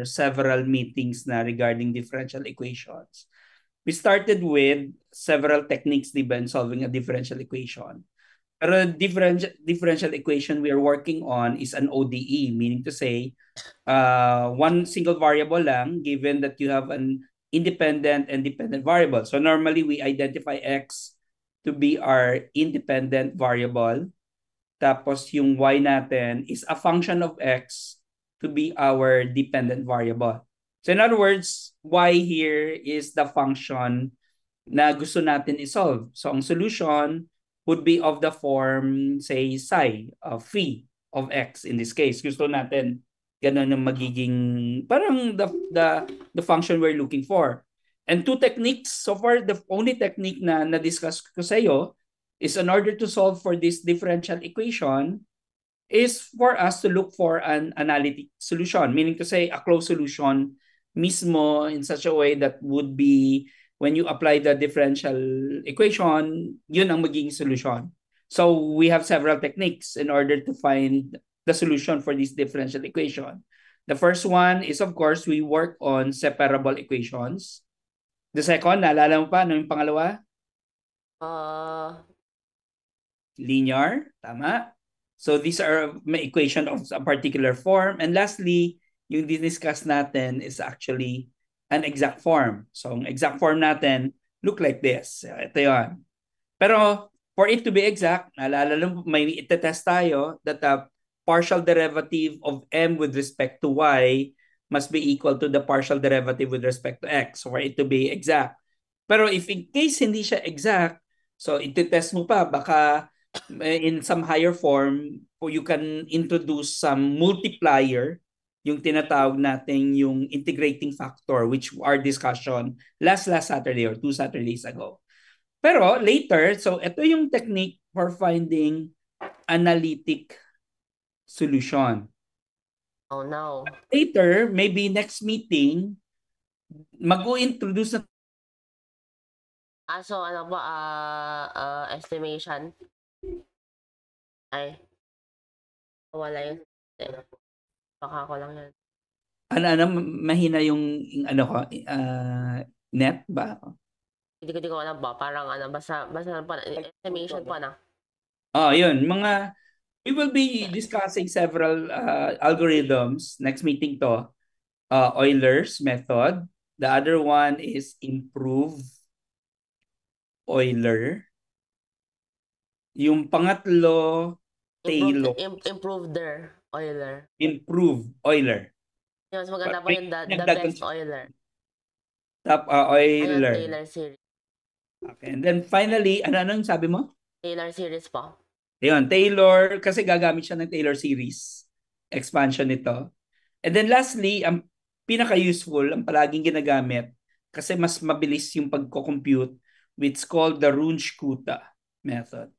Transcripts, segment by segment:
several meetings na regarding differential equations. We started with several techniques, di ba, in solving a differential equation. Pero differential equation we are working on is an ODE, meaning to say, one single variable lang, given that you have an independent and dependent variable. So normally we identify x to be our independent variable. Tapos yung y natin is a function of x to be our dependent variable. So in other words, y here is the function na gusto natin isolve. So ang solution would be of the form, say, psi, phi of x in this case. Gusto natin ganun ang magiging, parang the function we're looking for. And two techniques, so far the only technique na na-discuss ko sa iyo is in order to solve for this differential equation is for us to look for an analytic solution, meaning to say a closed solution mismo in such a way that would be when you apply the differential equation, yun ang magiging solution. So we have several techniques in order to find the solution for this differential equation. The first one is, of course, we work on separable equations. The second, naalala mo pa, ano yung pangalawa? Linear, tama? So these are my equation of a particular form. And lastly, yung diniscuss natin is actually an exact form. So ang exact form natin look like this. Ito yun. Pero for it to be exact, naalala lang, may itetest tayo that the partial derivative of m with respect to y must be equal to the partial derivative with respect to x for it to be exact. Pero if in case hindi siya exact, so itetest mo pa, baka in some higher form, you can introduce some multiplier, yung tinatawag natin yung integrating factor, which our discussion last Saturday or 2 Saturdays ago. Pero later, so ito yung technique for finding analytic solution. Oh no. Later, maybe next meeting, mag-o-introduce na So ano ba, estimation? Ay, wala yun. Baka ako lang yan. ano, mahina yung ano ko, net ba? Hindi ko alam ba, parang ano, basta pa, estimation pa na. Oh, yun, we will be discussing several algorithms next meeting to. Euler's method. The other one is improve Euler. Yung pangatlo, Taylor. Improve their Euler. Improve Euler. Yung mas maganda pa yung the best Euler. Top Ayun, Euler. Taylor series. Okay. And then finally, ano sabi mo? Taylor series pa. Ayun, Taylor, kasi gagamit siya ng Taylor series. Expansion nito. And then lastly, ang pinaka-useful, ang palaging ginagamit, kasi mas mabilis yung pagko-compute, which is called the Runge-Kutta method.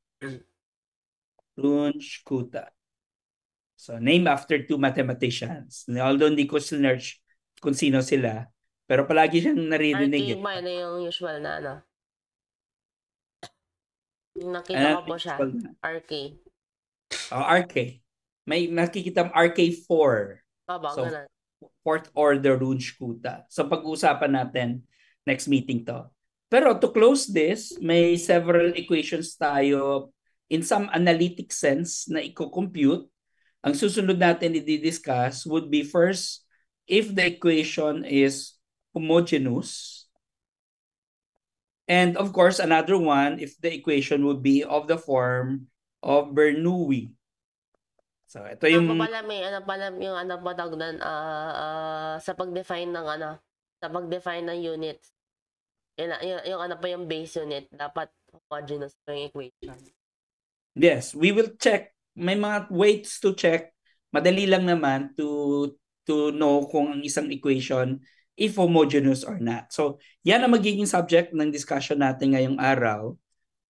Runge-Kutta. So, named after two mathematicians. Although hindi ko sinerch kung sino sila, pero palagi siyang naririnig. RK ba? Ano yung usual na ano? Yung nakita ko po siya. RK. RK. May makikita RK4. So, ganun. fourth order Runge-Kutta. So, pag-uusapan natin next meeting to. Pero to close this, may several equations tayo in some analytic sense na i-compute. Ang susunod natin i-discuss would be first, if the equation is homogeneous. And of course, another one, if the equation would be of the form of Bernoulli. So, ito yung... yung ano pa tawag doon, sa pag-define ng units. Yung ano pa yung base unit, dapat homogeneous pa yung equation. Yes, we will check. May mga ways to check. Madali lang naman to know kung ang isang equation if homogeneous or not. So, yan ang magiging subject ng discussion natin ngayong araw.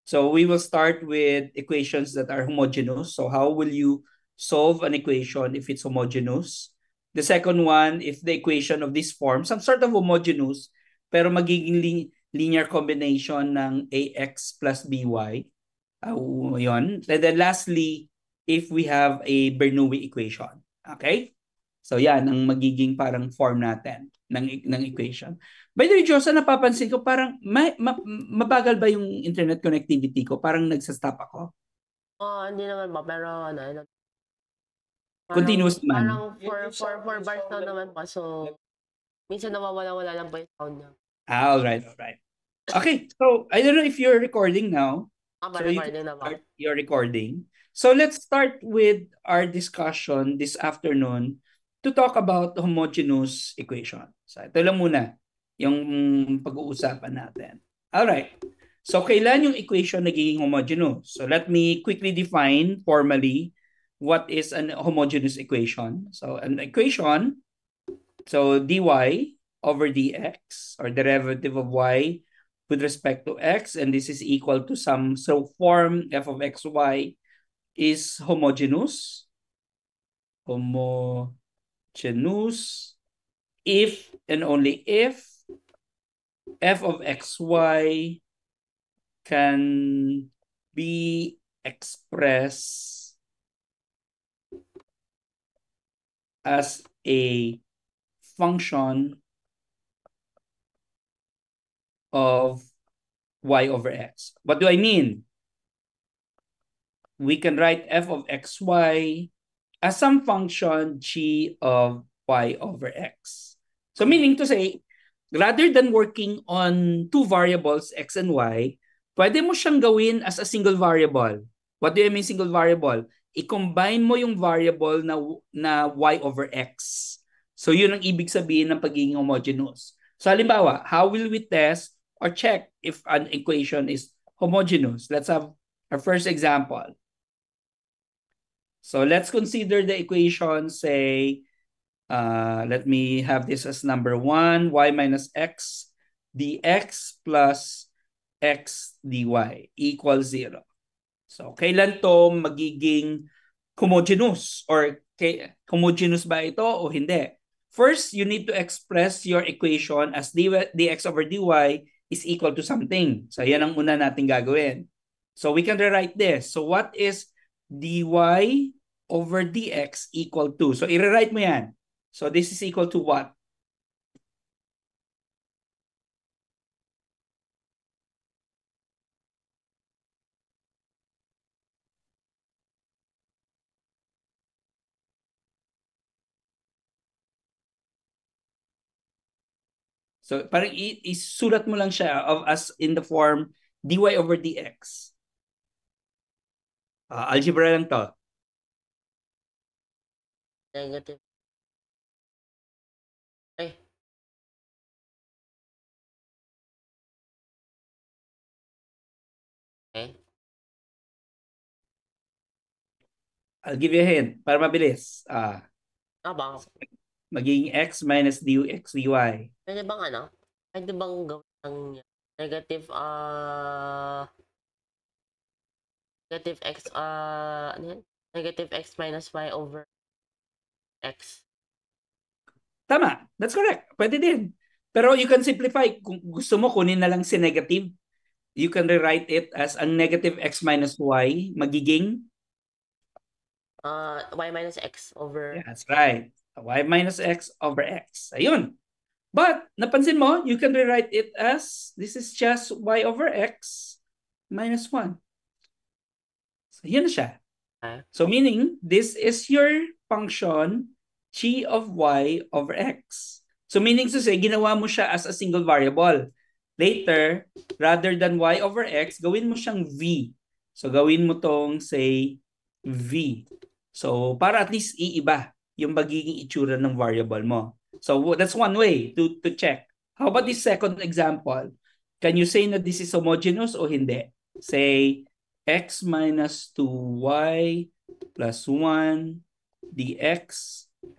So, we will start with equations that are homogeneous. So, how will you solve an equation if it's homogeneous? The second one, if the equation of this form, some sort of homogeneous, pero magiging linear combination ng ax plus by. Yun. And then lastly, if we have a Bernoulli equation. Okay? So yan ang magiging parang form natin ng equation. By the way, Josa, napapansin ko parang mabagal ba yung internet connectivity ko? Parang nagsa-stop ako. Hindi naman ba, pero Continuous parang naman. 4 bars na naman pa, so minsan nawawala-wala lang po yung sound niya. All right. Okay, so I don't know if you're recording now. So you can Recording na ba? start your recording. So let's start with our discussion this afternoon to talk about homogeneous equation. So ito lang muna yung pag-uusapan natin. All right. So kailan yung equation nagiging homogeneous? So let me quickly define formally what is an homogeneous equation. So an equation, so dy over dx or derivative of y with respect to x, and this is equal to some form f of xy is homogeneous if and only if f of xy can be expressed as a function of y over x. What do I mean? We can write f of xy as some function g of y over x. So meaning to say, rather than working on two variables, x and y, pwede mo siyang gawin as a single variable. What do I mean single variable? I-combine mo yung variable na y over x. So yun ang ibig sabihin ng pagiging homogeneous. So halimbawa, how will we test or check if an equation is homogeneous? Let's have our first example. So let's consider the equation, say, let me have this as number 1, y minus x dx plus x dy equals 0. So kailan to magiging homogeneous, or homogeneous ba ito o hindi? First, you need to express your equation as dx over dy is equal to something. So yan ang una natin gagawin. So we can rewrite this. So what is dy over dx equal to? So i-rewrite mo yan. So this is equal to what? So parang isulat mo lang siya as in the form dy over dx. Algebra lang to. Negative. Ay. Okay. I'll give you a hint para mabilis. Baka. Magiging x minus dx dy. Pwede bang Pwede bang gawin ng negative negative x ano yan? Negative x minus y over x. Tama. That's correct. Pwede din. Pero you can simplify. Kung gusto mo, kunin na lang si negative. You can rewrite it as ang negative x minus y magiging Y minus x over... Yeah, that's right. Y minus x over x. Ayun. But, napansin mo, you can rewrite it as, this is just y over x minus 1. So, yun na siya. Okay. So, meaning, this is your function g of y over x. So, meaning to say, ginawa mo siya as a single variable. Later, rather than y over x, gawin mo siyang v. So, gawin mo tong, say, v. So, para at least iiba yung magiging itsura ng variable mo. So, that's one way to check. How about this second example? Can you say na this is homogeneous o hindi? Say, x minus 2y plus 1 dx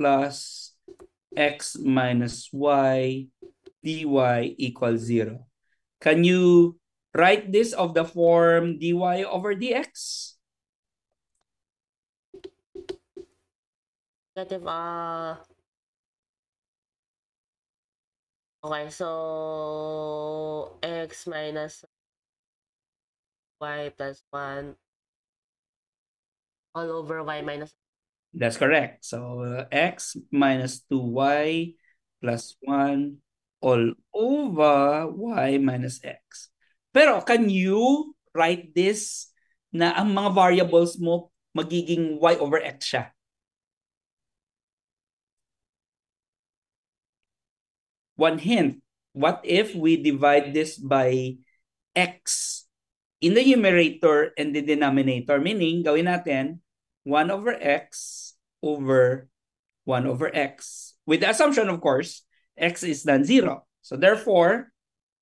plus x minus y dy equals 0. Can you write this of the form dy over dx? Negative okay, so x minus y plus 1 all over y minus That's correct. So x minus 2y plus 1 all over y minus x. Pero can you write this na ang mga variables mo magiging y over x siya? One hint, what if we divide this by x in the numerator and the denominator? Meaning, gawin natin 1 over x over 1 over x. With the assumption, of course, x is non-zero. So therefore,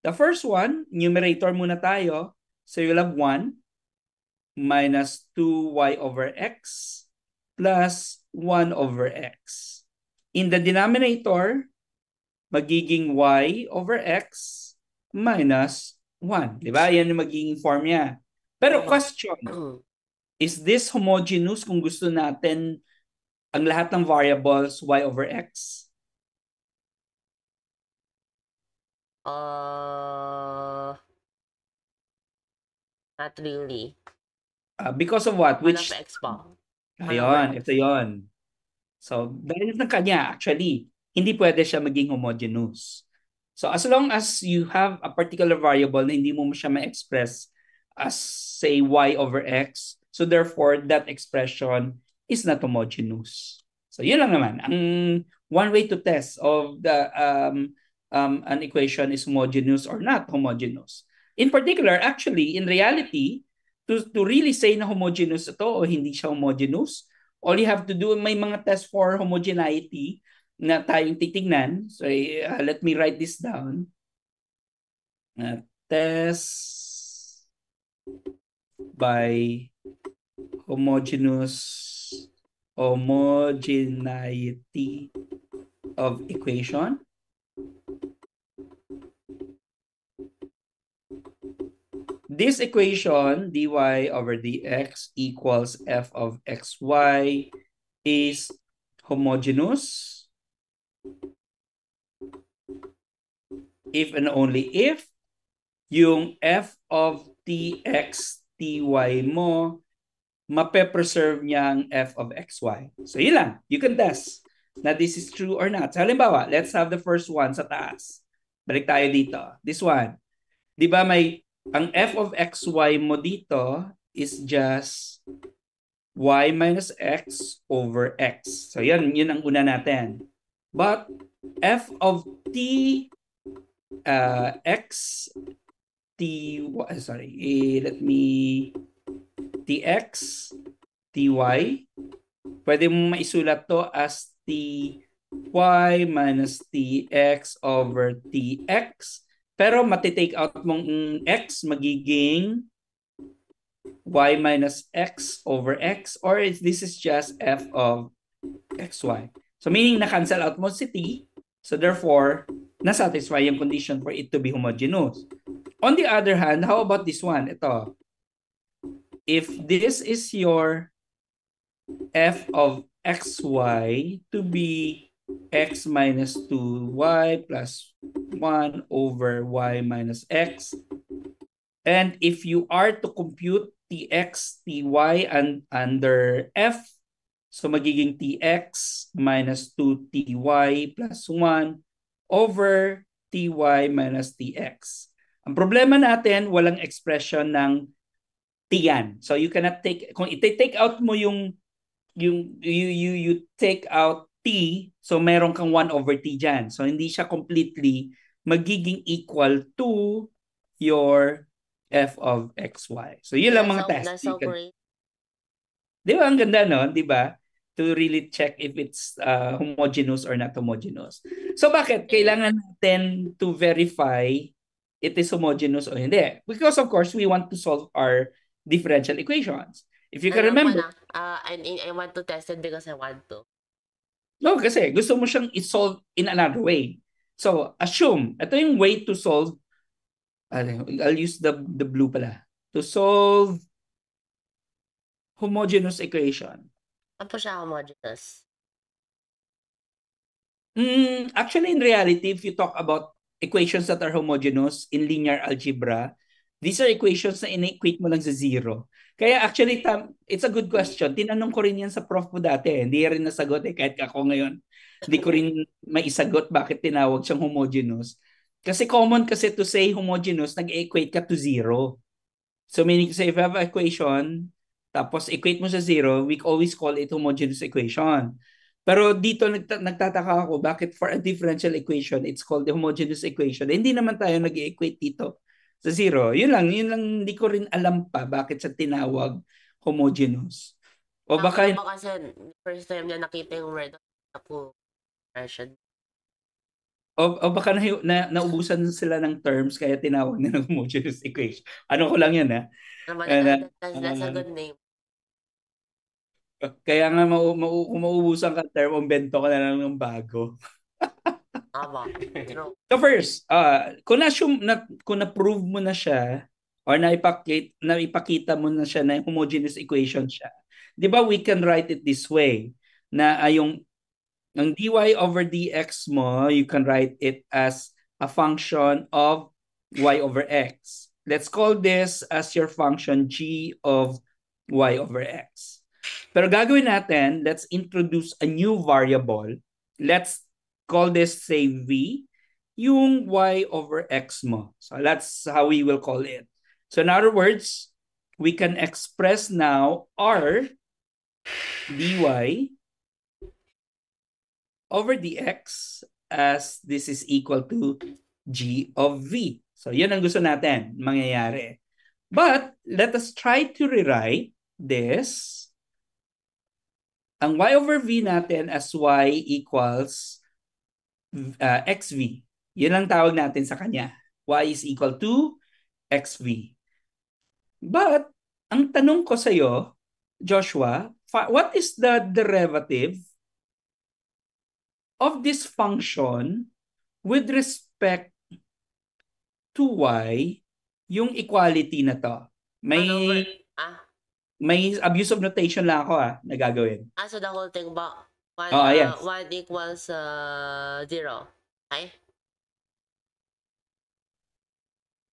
the first one, numerator muna tayo. So you'll have 1 minus 2y over x plus 1 over x. In the denominator, magiging y over x minus 1. Di ba? Yan yung magiging form niya. Pero question, is this homogeneous kung gusto natin ang lahat ng variables y over x? Not really. Because of what? Which? Of x pa. Ayun, ito yon. So, dahil ng kanya, actually, hindi pwede siya maging homogeneous. So, as long as you have a particular variable na hindi mo siya ma-express as, say, y over x, so therefore, that expression is not homogeneous. So, yun lang naman. Ang one way to test of the an equation is homogeneous or not homogeneous. In particular, actually, in reality, to really say na homogeneous ito o hindi siya homogeneous, all you have to do, may mga test for homogeneity na tayong titignan. So, let me write this down. Test by homogeneity of equation. This equation, dy over dx equals f of xy, is homogeneous if and only if yung f of tx, ty mo, mape-preserve niya ang f of xy. So yun lang, you can test na this is true or not. So, halimbawa, let's have the first one sa taas. Balik tayo dito. This one. Di ba may ang f of xy mo dito is just y minus x over x. So yun ang una natin. But f of t x t sorry, let me tx ty, pwede mo maisulat to as ty minus tx over tx. Pero matitake out mong x, magiging y minus x over x, or this is just f of xy. So meaning na-cancel out mo si t, so therefore, na-satisfy yung condition for it to be homogeneous. On the other hand, how about this one? Ito. If this is your f of xy to be x minus 2y plus 1 over y minus x. And if you are to compute tx, ty and under f, so magiging tx minus 2ty plus 1 over ty minus tx. Ang problema natin, walang expression ng t yan. So you cannot take, kung i-take out mo you take out t, so meron kang 1 over t dyan. So hindi siya completely magiging equal to your f of xy. So yun lang mga test. That's so great. Di ba ang ganda, no? Di ba? To really check if it's homogeneous or not homogeneous. So bakit kailangan natin to verify it is homogeneous o hindi? Because of course, we want to solve our differential equations. If you can remember. I want to test it because I want to. No, kasi gusto mo siyang i-solve in another way. So, assume, ito yung way to solve, I'll use the blue pala, to solve homogeneous equation. Ano po siya homogeneous? Actually, in reality, if you talk about equations that are homogeneous in linear algebra, these are equations na ina-equate mo lang sa zero. Kaya actually, it's a good question. Tinanong ko rin yan sa prof ko dati. Hindi rin nasagot kahit ako ngayon. Hindi ko rin maisagot bakit tinawag siyang homogeneous. Kasi common kasi to say homogeneous, nag-equate ka to zero. So meaning say if you have an equation, tapos equate mo sa zero, we always call it homogeneous equation. Pero dito nagtataka ako, bakit for a differential equation, it's called the homogeneous equation. Hindi naman tayo nag-equate dito sa zero. Yun lang, hindi ko rin alam pa bakit sa tinawag homogeneous. O baka, Ako kasi first time na nakita yung word ako version. o baka naubusan sila ng terms kaya tinawag na ng homogeneous equation. Ano ko lang yan, ha? That's a good name. Kaya nga kung mauubusan ka term, umbento ka na lang ng bago. True. So first, kung na-prove mo na siya or naipakita mo na siya na homogeneous equation siya, di ba we can write it this way, na ang dy over dx mo, you can write it as a function of y over x. Let's call this as your function g of y over x. Pero gagawin natin, let's introduce a new variable. Let's call this, say, v, yung y over x mo. So that's how we will call it. So in other words, we can express now r dy over dx as this is equal to g of v. So yun ang gusto natin mangyayari. But let us try to rewrite this. Ang y over v natin as y equals xv. Yun ang tawag natin sa kanya. Y is equal to xv. But, ang tanong ko sa iyo, Joshua, what is the derivative of this function with respect to y, yung equality na to? May abuse of notation lang ako na gagawin. So the whole thing ba? 1 equals 0. Okay?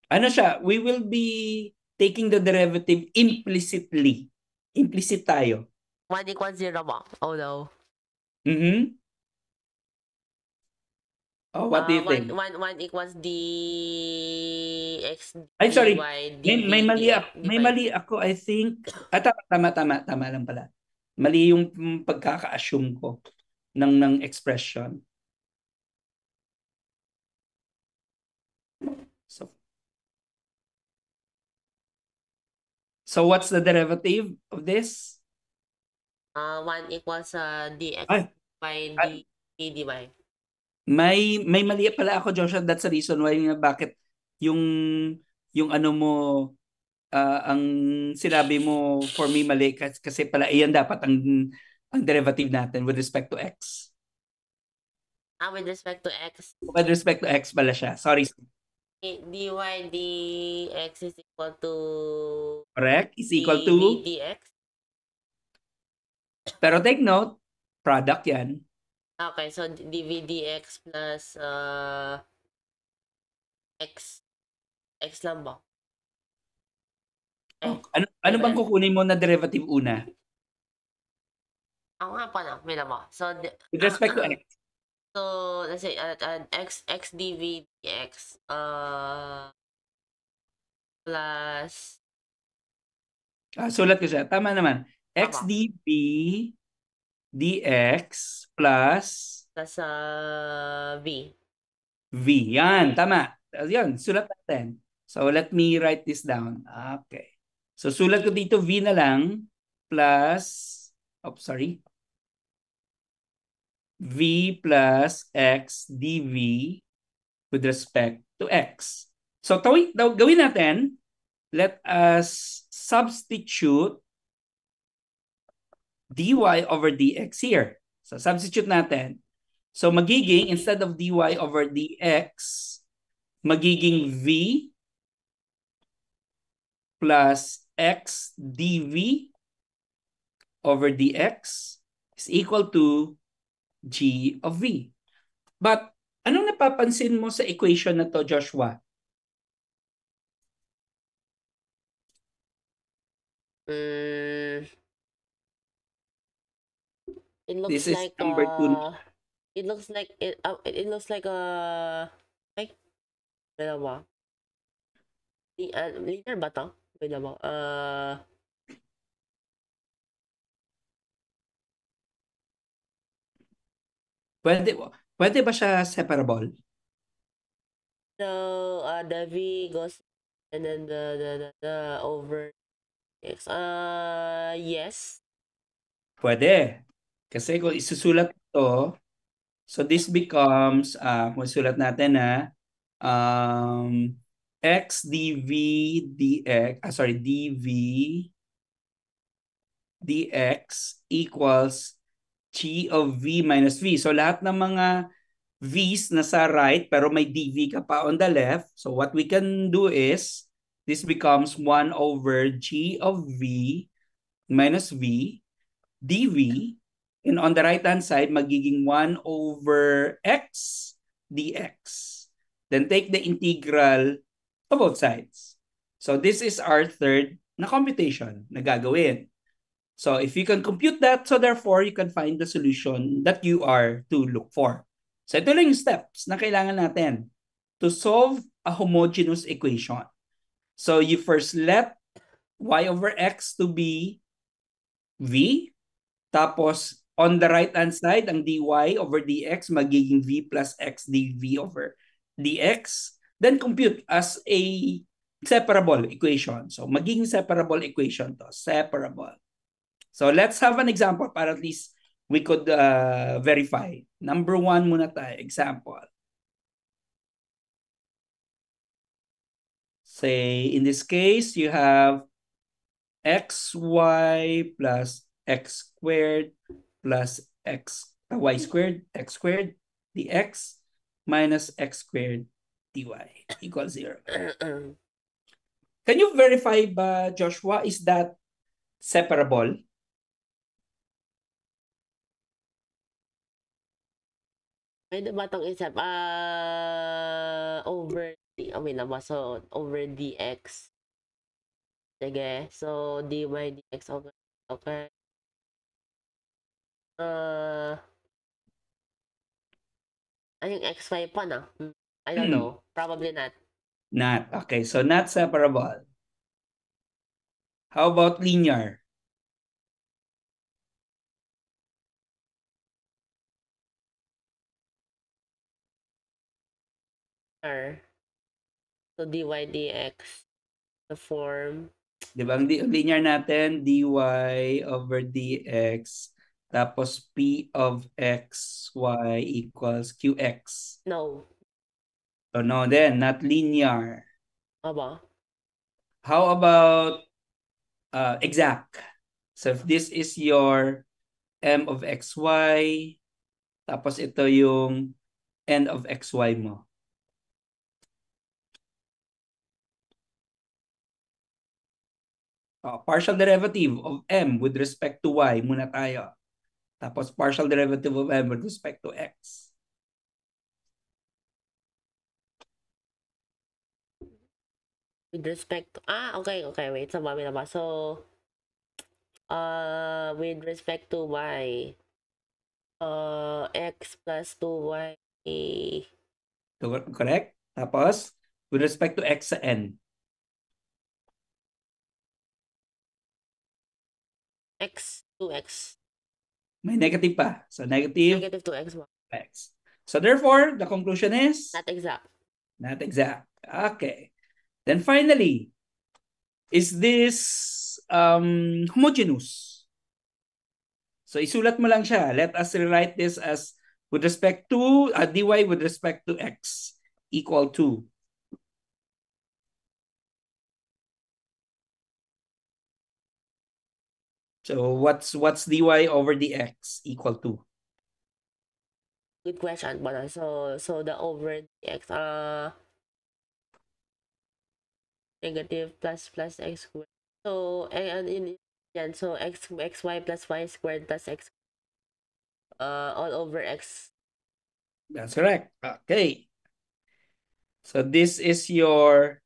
Ano siya? We will be taking the derivative implicitly. Implicit tayo. 1 equals 0 ba? Oh no. Mm-hmm. Oh, what do you think? 1 equals dx Ay, sorry. dy, may mali ako, I think. Tama lang pala. Mali yung pagkaka-assume ko ng expression. So what's the derivative of this? 1 equals dx by dy. May mali pala ako, Joshua. That's the reason why bakit yung ano mo, ang sinabi mo for me mali kasi pala iyan dapat ang derivative natin with respect to x. With respect to x. With respect to x pala siya. Sorry. dy dx is equal to correct, is equal to dx. Pero take note, product yan. Okay, so dv dx plus x lang ba? Ano bang kukunin mo na derivative una? Ako nga pala, may naman. So, with respect to x. So, let's say, x dv dx plus... sulat ko siya. Tama naman. X dv dx plus v. V. Yan, tama. Yan, sulat natin. So, let me write this down. Okay. So, sulat ko dito v na lang plus, v plus x dv with respect to x. So, gawin natin, let us substitute dy over dx here. So, substitute natin. So, magiging, instead of dy over dx, magiging v plus x dv over dx is equal to g of v. But, anong napapansin mo sa equation na to, Joshua? Mm, it This looks is like number 2. it looks like it looks like ay, wait lang ba? Linear ba to? Wait lang ba? Pwede, pwede ba siya separable? So, the V goes and then the over X. Yes. Pwede. Kasi kung isusulat to, so this becomes, kung isulat natin na, x dv dx, dv dx equals g of v minus v. So lahat ng mga v's nasa right pero may dv ka pa on the left. So what we can do is this becomes 1 over g of v minus v dv, and on the right hand side magiging 1 over x dx. Then take the integral of both sides. So this is our third na computation na gagawin. So if you can compute that, so therefore you can find the solution that you are to look for. So ito lang yung steps na kailangan natin to solve a homogeneous equation. So you first let y over x to be v, tapos on the right hand side, ang dy over dx magiging v plus x dv over dx. Then compute as a separable equation. So magiging separable equation to, separable. So let's have an example para at least we could verify. Number 1 muna tayo, example. Say, in this case, you have xy plus x squared plus y squared, x squared dx minus x squared dy equals 0. Can you verify ba, Joshua, is that separable? Pwede ba itong isip? Over wait lang ba? So, over dx. Sige. So, dy dx. Okay. Okay. Yung xy pa na? I don't know. Probably not. Not. Okay, so not separable. How about linear? So, dy dx. The form. Di ba? Ang linear natin, dy over dx, tapos p of xy equals qx. No. So no, then, not linear. Aba? How about exact? So if this is your m of xy, tapos ito yung n of xy mo. Partial derivative of m with respect to y muna tayo. Tapos partial derivative of m with respect to x. With respect to, okay, wait. So, mami na ba? So, with respect to y, x plus 2y, Correct? Tapos, with respect to x sa n. x 2x. May negative pa. So, negative Negative 2x mo. x. So, therefore, the conclusion is? Not exact. Not exact. Okay. Then finally, is this homogeneous? So, isulat mo lang siya. Let us rewrite this as with respect to, dy with respect to x equal to. So, what's dy over dx equal to? Good question, but so the over dx, negative plus x squared. So, and in yan, so xy plus y squared plus x, all over x. That's correct. Okay. So, this is your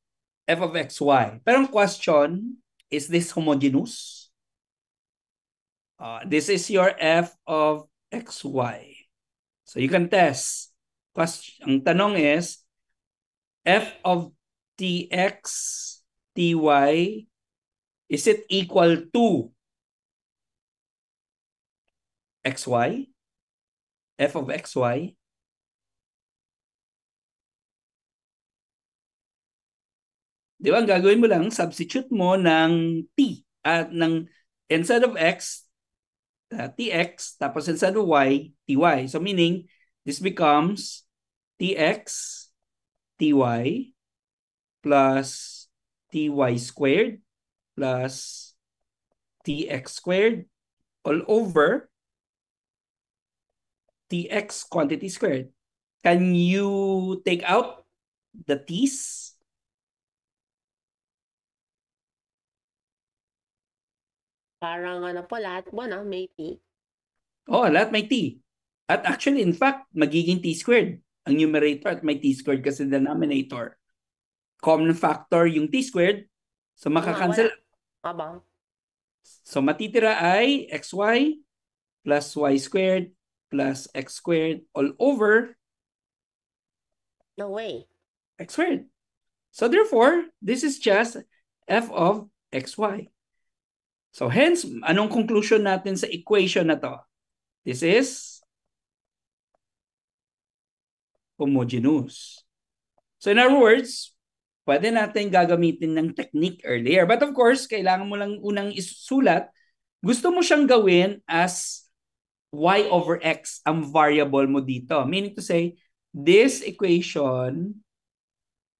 f of xy. Pero ang question Is this homogeneous? This is your f of xy. So you can test. Ang tanong is, f of tx, ty, is it equal to xy? F of xy? Di ba, ang gagawin mo lang, substitute mo ng t. At ng instead of x, tx, tapos instead of y, ty. So meaning, this becomes tx, ty, plus ty squared, plus tx squared, all over tx quantity squared. Can you take out the t's? Parang ano po, lahat po, no? May T. Oh, lahat may t. At actually, in fact, magiging t squared. Ang numerator at may t squared kasi denominator. Common factor yung t squared. So makakancel. Abang. So matitira ay xy plus y squared plus x squared all over No way. x squared. So therefore, this is just f of xy. So hence, anong conclusion natin sa equation na to? This is homogeneous. So in other words, pwede natin gagamitin ng technique earlier. But of course, kailangan mo lang unang isulat. Gusto mo siyang gawin as y over x ang variable mo dito. Meaning to say, this equation,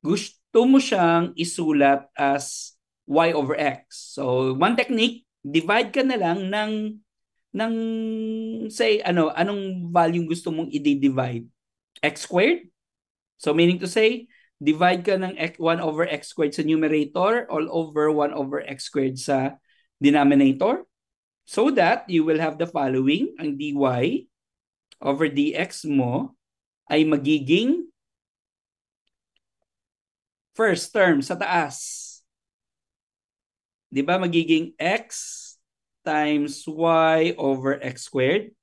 gusto mo siyang isulat as y over x. So one technique, divide ka na lang ng say anong value gusto mong i-divide? X squared? So meaning to say, divide ka ng 1 over x squared sa numerator all over 1 over x squared sa denominator. So that you will have the following, ang dy over dx mo ay magiging first term sa taas. Di ba magiging x times y over x squared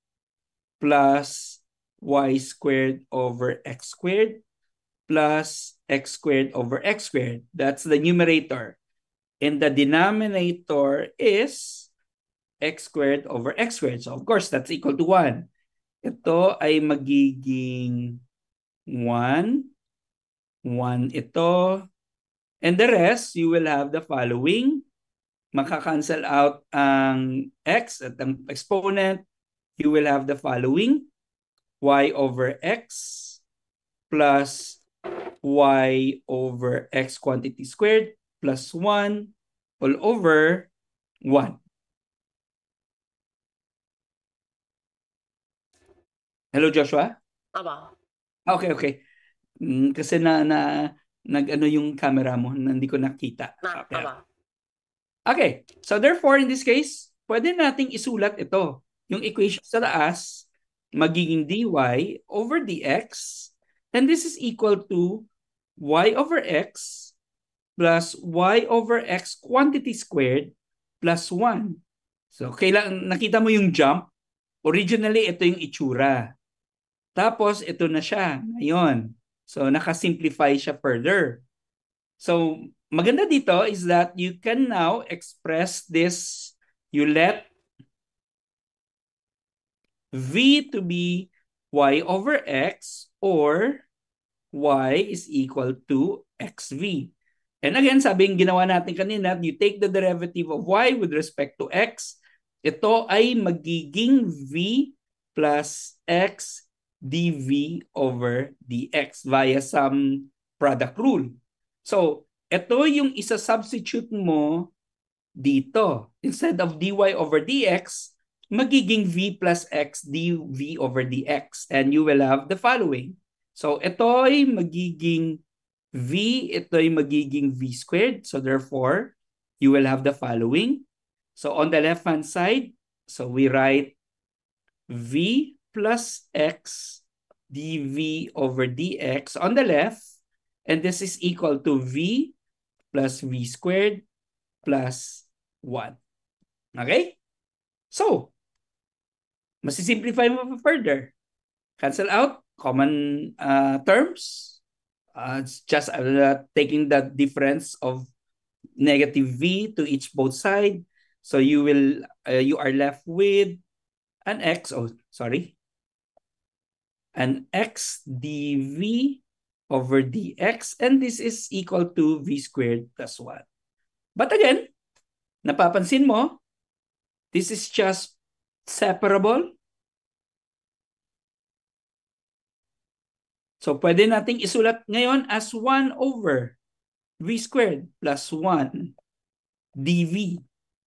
plus y squared over x squared plus x squared over x squared. That's the numerator. And the denominator is x squared over x squared. So of course, that's equal to 1. Ito ay magiging 1. 1 ito. And the rest, you will have the following. Makakancel out ang x at ang exponent. You will have the following. Y over x plus y over x quantity squared plus 1 all over 1. Hello, Joshua? Aba. Okay. Kasi nag-ano yung camera mo, hindi ko nakita. Aba. Okay, so therefore in this case, pwede nating isulat ito. Yung equation sa taas, magiging dy over dx, and this is equal to y over x plus y over x quantity squared plus 1. So, nakita mo yung jump. Originally, ito yung itsura. Tapos, ito na siya ngayon. So, nakasimplify siya further. So, maganda dito is that you can now express this. You let v to be y over x or y is equal to xv. And again, sabi yung ginawa natin kanina, you take the derivative of y with respect to x. Ito ay magiging v plus x dv over dx via some product rule. So, ito yung isa-substitute mo dito. Instead of dy over dx, magiging v plus x dv over dx. And you will have the following. So, ito ay magiging v, ito ay magiging v squared. So, therefore, you will have the following. So, on the left-hand side, so we write v plus x dv over dx on the left. And this is equal to v plus v squared plus 1. Okay? So, masisimplify mo pa further. Cancel out common terms. It's just taking the difference of negative v to each both side. So you are left with an x, an x dv over dx, and this is equal to v squared plus 1. But again, napapansin mo, this is just separable. So pwede nating isulat ngayon as 1 over v squared plus 1 dv.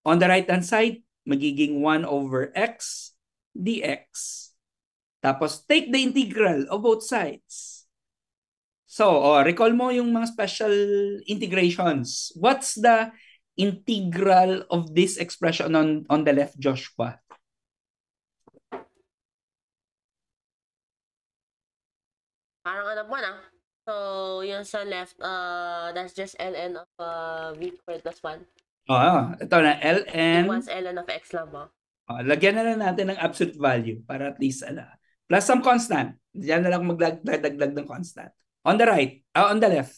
On the right-hand side, magiging 1 over x dx. Tapos, take the integral of both sides. So, recall mo yung mga special integrations. What's the integral of this expression on the left, Joshua? Parang ano po na. So, yung sa left, that's just ln of v squared plus 1. Ito na, ln. Equals ln of x lang po. Lagyan na lang natin ng absolute value para at least, plus some constant. Diyan na lang magdagdag ng constant. On the right, on the left.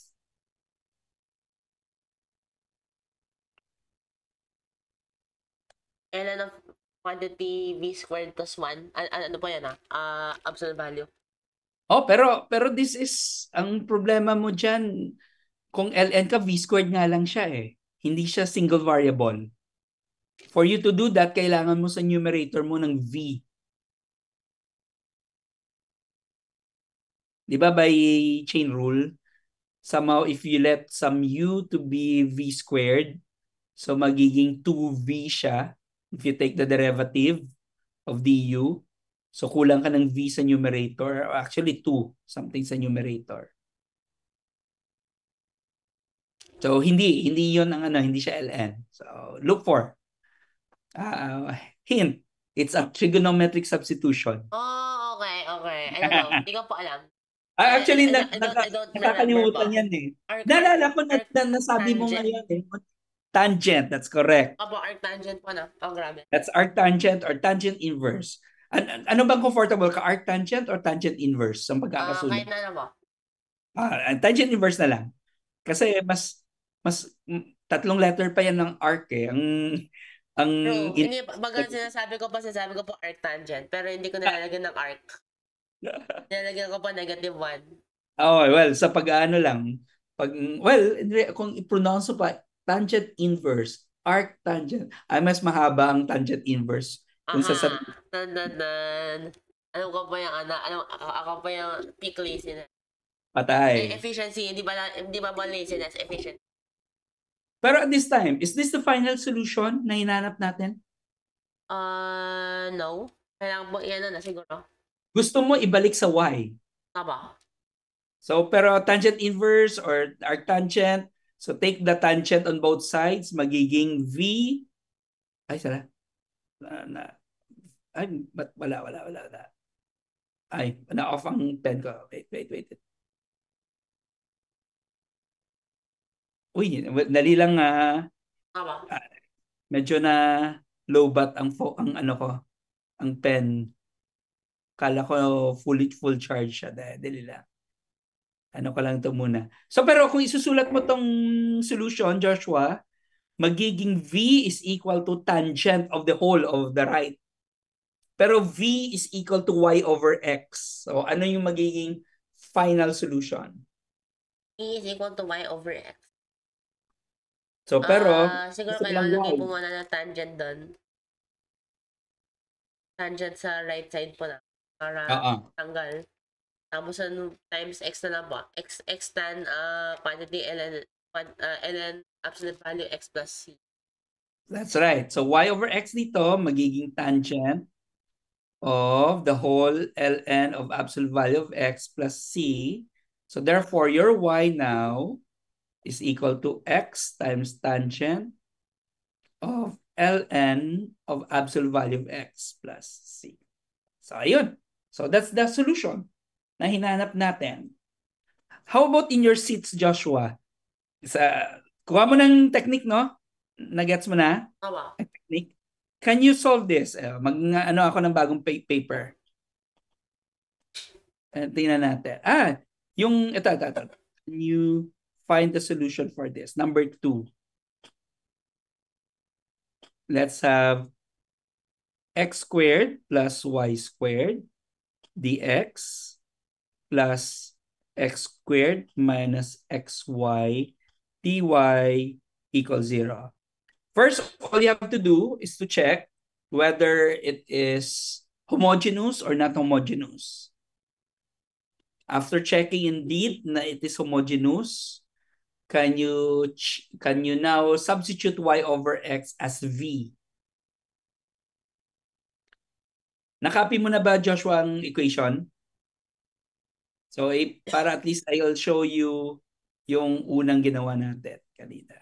Ln of quantity v squared plus 1. Ano po yan absolute value. Pero this is, ang problema mo dyan, kung ln ka, v squared nga lang siya eh. Hindi siya single variable. For you to do that, kailangan mo sa numerator mo ng v. Di ba by chain rule, somehow if you let some u to be v squared, so magiging 2v siya if you take the derivative of du. So kulang ka ng v sa numerator, or actually 2 something sa numerator. So hindi 'yon ang hindi siya ln. So look for hint. It's a trigonometric substitution. Oh, okay. I don't know. Hindi ko po alam. Actually, I don't nakakalimutan yan eh. Naalala ko na nasabi mo ngayon eh. Tangent, that's correct. Opo, arctangent po na. Oh, grabe. That's arctangent or tangent inverse. Ano bang comfortable ka? Arctangent or tangent inverse? Ang pagkakasunod. Kahit na po. Tangent inverse na lang. Kasi mas tatlong letter pa yan ng arc eh. True. Hindi, baga sinasabi ko po arctangent, pero hindi ko nilalagyan ng arc. Nilalagyan ko po negative 1. Well, sa pag-ano lang, kung i-pronounce pa, tangent inverse, arctangent, ay mas mahaba ang tangent inverse. Kung Ano ko pa yung ako pa yung peak laziness. Patay. Efficiency, hindi ba laziness, efficiency. Pero at this time, is this the final solution na hinanap natin? No. Kailangan po yan na siguro. Gusto mo ibalik sa y. Tama. So, pero tangent inverse or arctangent, so take the tangent on both sides, magiging v. Ay, sala. Wala. Ay, na-off ang pen ko. Wait. Uy, dali lang medyo na low bat ang ang pen. Kala ko full charge siya. Dali lang. Ano ko lang ito muna. So pero kung isusulat mo tong solution, Joshua, magiging v is equal to tangent of the whole of the right. Pero v is equal to y over x. So ano yung magiging final solution? V is equal to y over x. So pero siguro kailangan lagay po muna ng tangent doon. Tangent sa right side po na para tanggal. Tapos times x na lang po. X tan quantity ln absolute value x plus c. That's right. So y over x dito magiging tangent of the whole ln of absolute value of x plus c. So therefore your y now is equal to x times tangent of ln of absolute value of x plus c. So ayun. So that's the solution na hinanap natin. How about in your seats, Joshua? Kuha mo ng technique, no? Nagets mo na? Tama. Ang technique? Can you solve this? Ano ako ng bagong paper. Tingnan natin. Ito. Can you find the solution for this? Number 2. Let's have x squared plus y squared dx plus x squared minus xy dy equals 0. First, all you have to do is to check whether it is homogeneous or not homogeneous. After checking indeed na it is homogeneous, can you now substitute y over x as v? Nakopy mo na ba, Joshua, ang equation? So, para at least I'll show you yung unang ginawa natin kanina.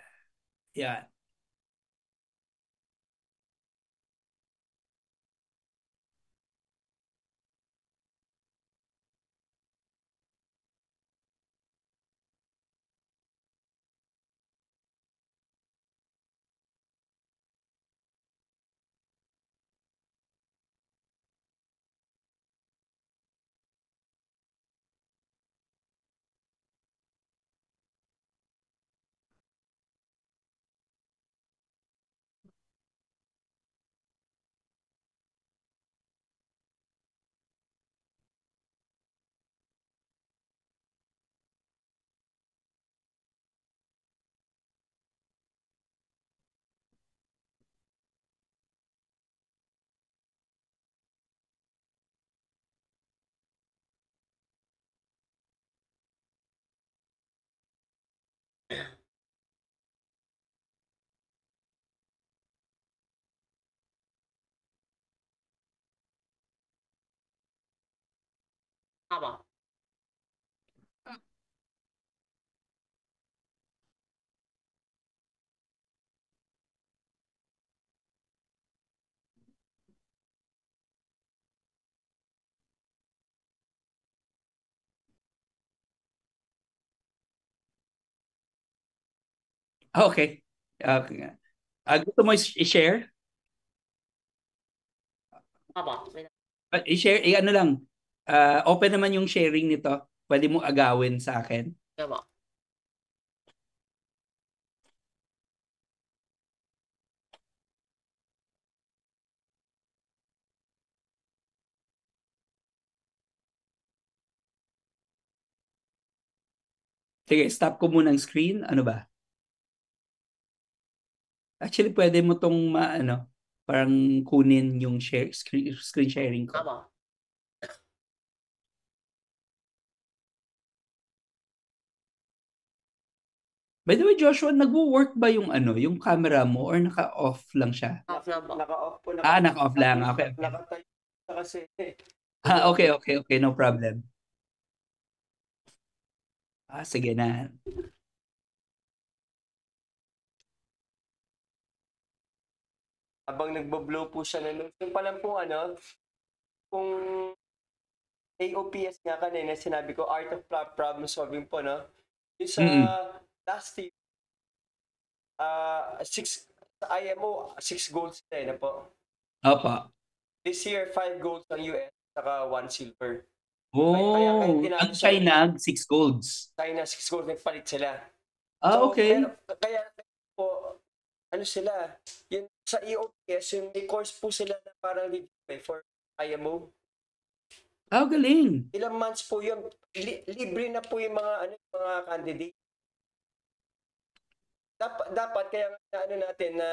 Yan. Tama. Okay. Okay. Gusto mo i-share? Tama. I-share, ano lang. Open naman yung sharing nito. Pwede mo agawin sa akin. Tama. Sige, stop ko muna ang screen. Ano ba? Actually, pwede mo tong parang kunin yung screen sharing ko. Tama. By the way, Joshua, nagwo-work ba yung yung camera mo or naka-off lang siya? Off lang po. Naka-off po. Naka-off lang. Okay, okay. Nakatayo na kasi. Okay, no problem. Sige na. Habang nagbo-blow po siya yung pala po kung AOPS nga kanina, sinabi ko, Art of Problem Solving po, no? Yung sa last year, 6, sa IMO, 6 goals na po. Opo. This year, 5 golds ng US, saka 1 silver. Oh, ang China, 6 golds. China, 6 golds, nagpalit sila. Okay. Pero, kaya po, sila, yung sa EOPS, yung may course po sila na parang for IMO. Galing. Ilang months po yun. Libre na po yung mga candidate. Dapat kaya natin na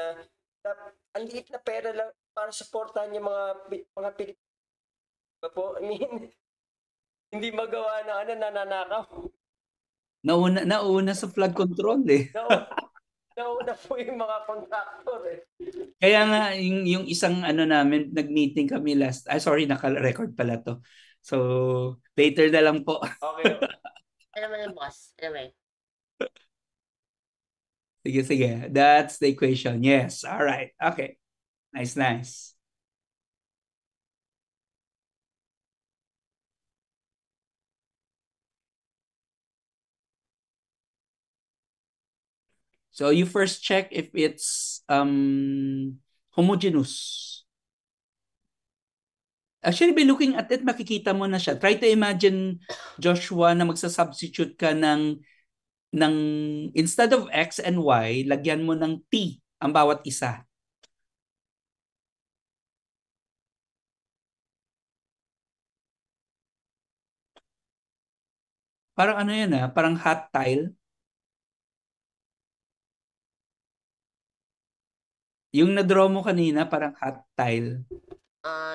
ang liit na pera lang para suportahan yung mga Pilipino po. I mean, hindi magawa na nananakaw. Nauna sa flood control eh. Nauna po yung mga contractor eh. Kaya nga yung isang namin, nag-meeting kami sorry, naka-record pala to. So, later na lang po. Okay. Ano naman yung boss? Anyway. Sige. That's the equation. Yes. All right. Okay. Nice. So you first check if it's homogeneous. Actually, by looking at it, makikita mo na siya. Try to imagine, Joshua, na magsasubstitute ka ng instead of X and Y, lagyan mo ng T ang bawat isa. Parang ano yan parang hot tile. Yung na-draw mo kanina, parang hot tile.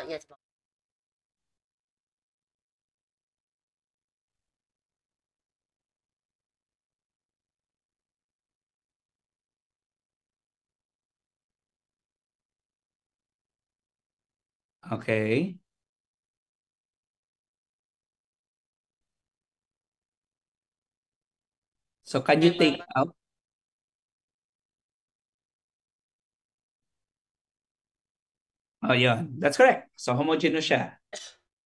Yes po. Okay. So can you take out? Oh, yun. That's correct. So homogeneous siya.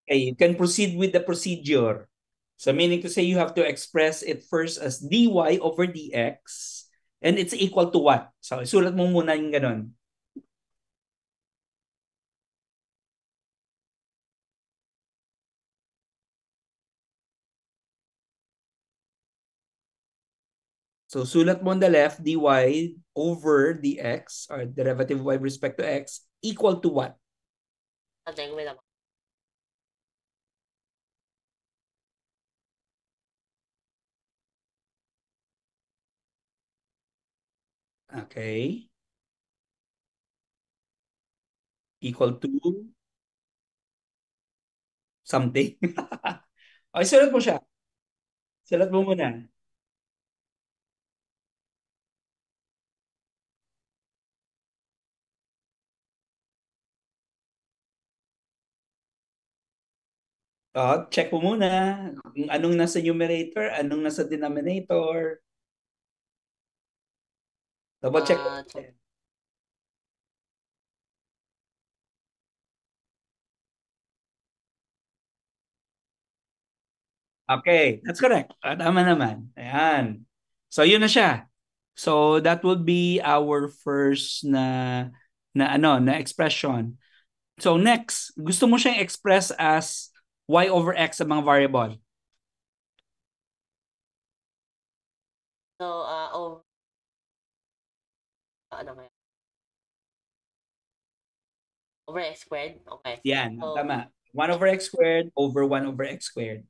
Okay, you can proceed with the procedure. So meaning to say you have to express it first as dy over dx and it's equal to what? So isulat mo muna yung ganun. So sulat mo on the left, dy over dx or derivative y with respect to x equal to what? Something with ako. Okay. Equal to something. Okay, sulat mo siya. Sulat mo muna. Check mo muna kung anong nasa numerator, anong nasa denominator. Double check. Okay, that's correct. Tama naman. Ayan. So yun na siya. So that would be our first na expression. So next, gusto mo siyang express as y over x sa mga variable. So, ano kaya? Over x squared? Okay. Yan, So, tama. 1 over x squared over 1 over x squared.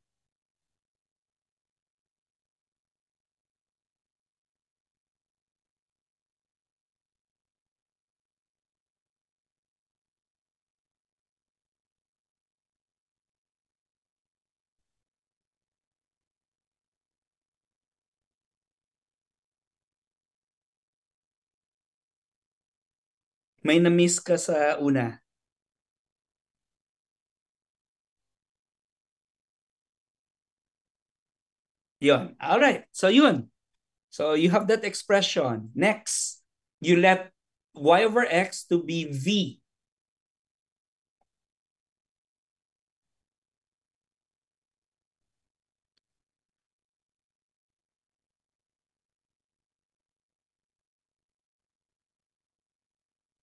May na-miss ka sa una. Yun. All right. So yun. So you have that expression. Next, you let y over x to be v.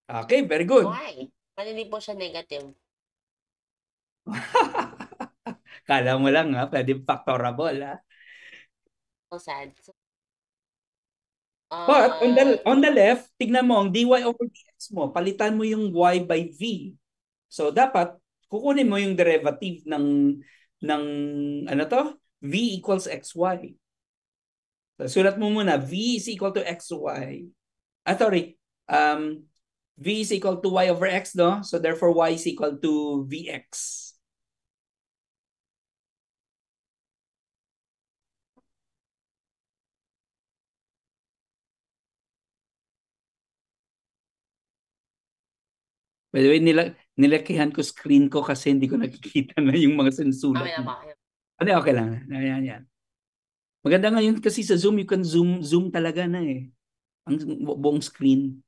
Okay, very good. why? Paano hindi po siya negative? Kala mo lang pwede factorable So sad. So, But on the left, tignan mo ang dy over dx mo, palitan mo yung y by v. So dapat kukunin mo yung derivative ng ano to? V equals xy. So, sulat mo muna v is equal to xy. Sorry. V is equal to y over x, no? So therefore y is equal to vx. By the way, nilakihan ko screen ko kasi hindi ko nakikita na yung mga sinusulat. okay na ba? Ano, okay lang. Ayan. Maganda ngayon kasi sa Zoom, you can zoom talaga na ang buong screen.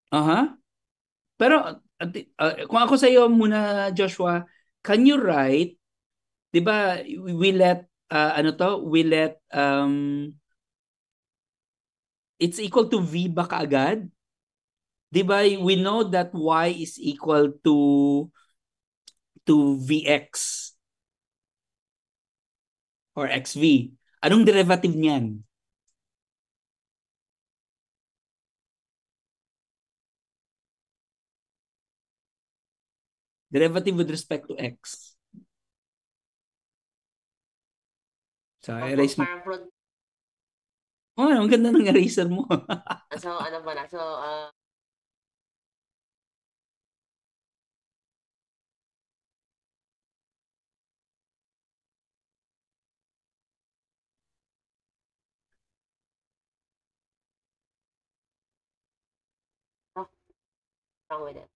Aha. Pero Kung ako sa iyo muna, Joshua, can you write, 'di ba, we let ano to, we let it's equal to v ba kaagad? 'Di ba, we know that y is equal to vx or xv. Anong derivative niyan? Derivative with respect to x. So, erase mo. Parang fruit. Oh, ang ganda ng eraser mo. So, ano pa na? So, wrong with it.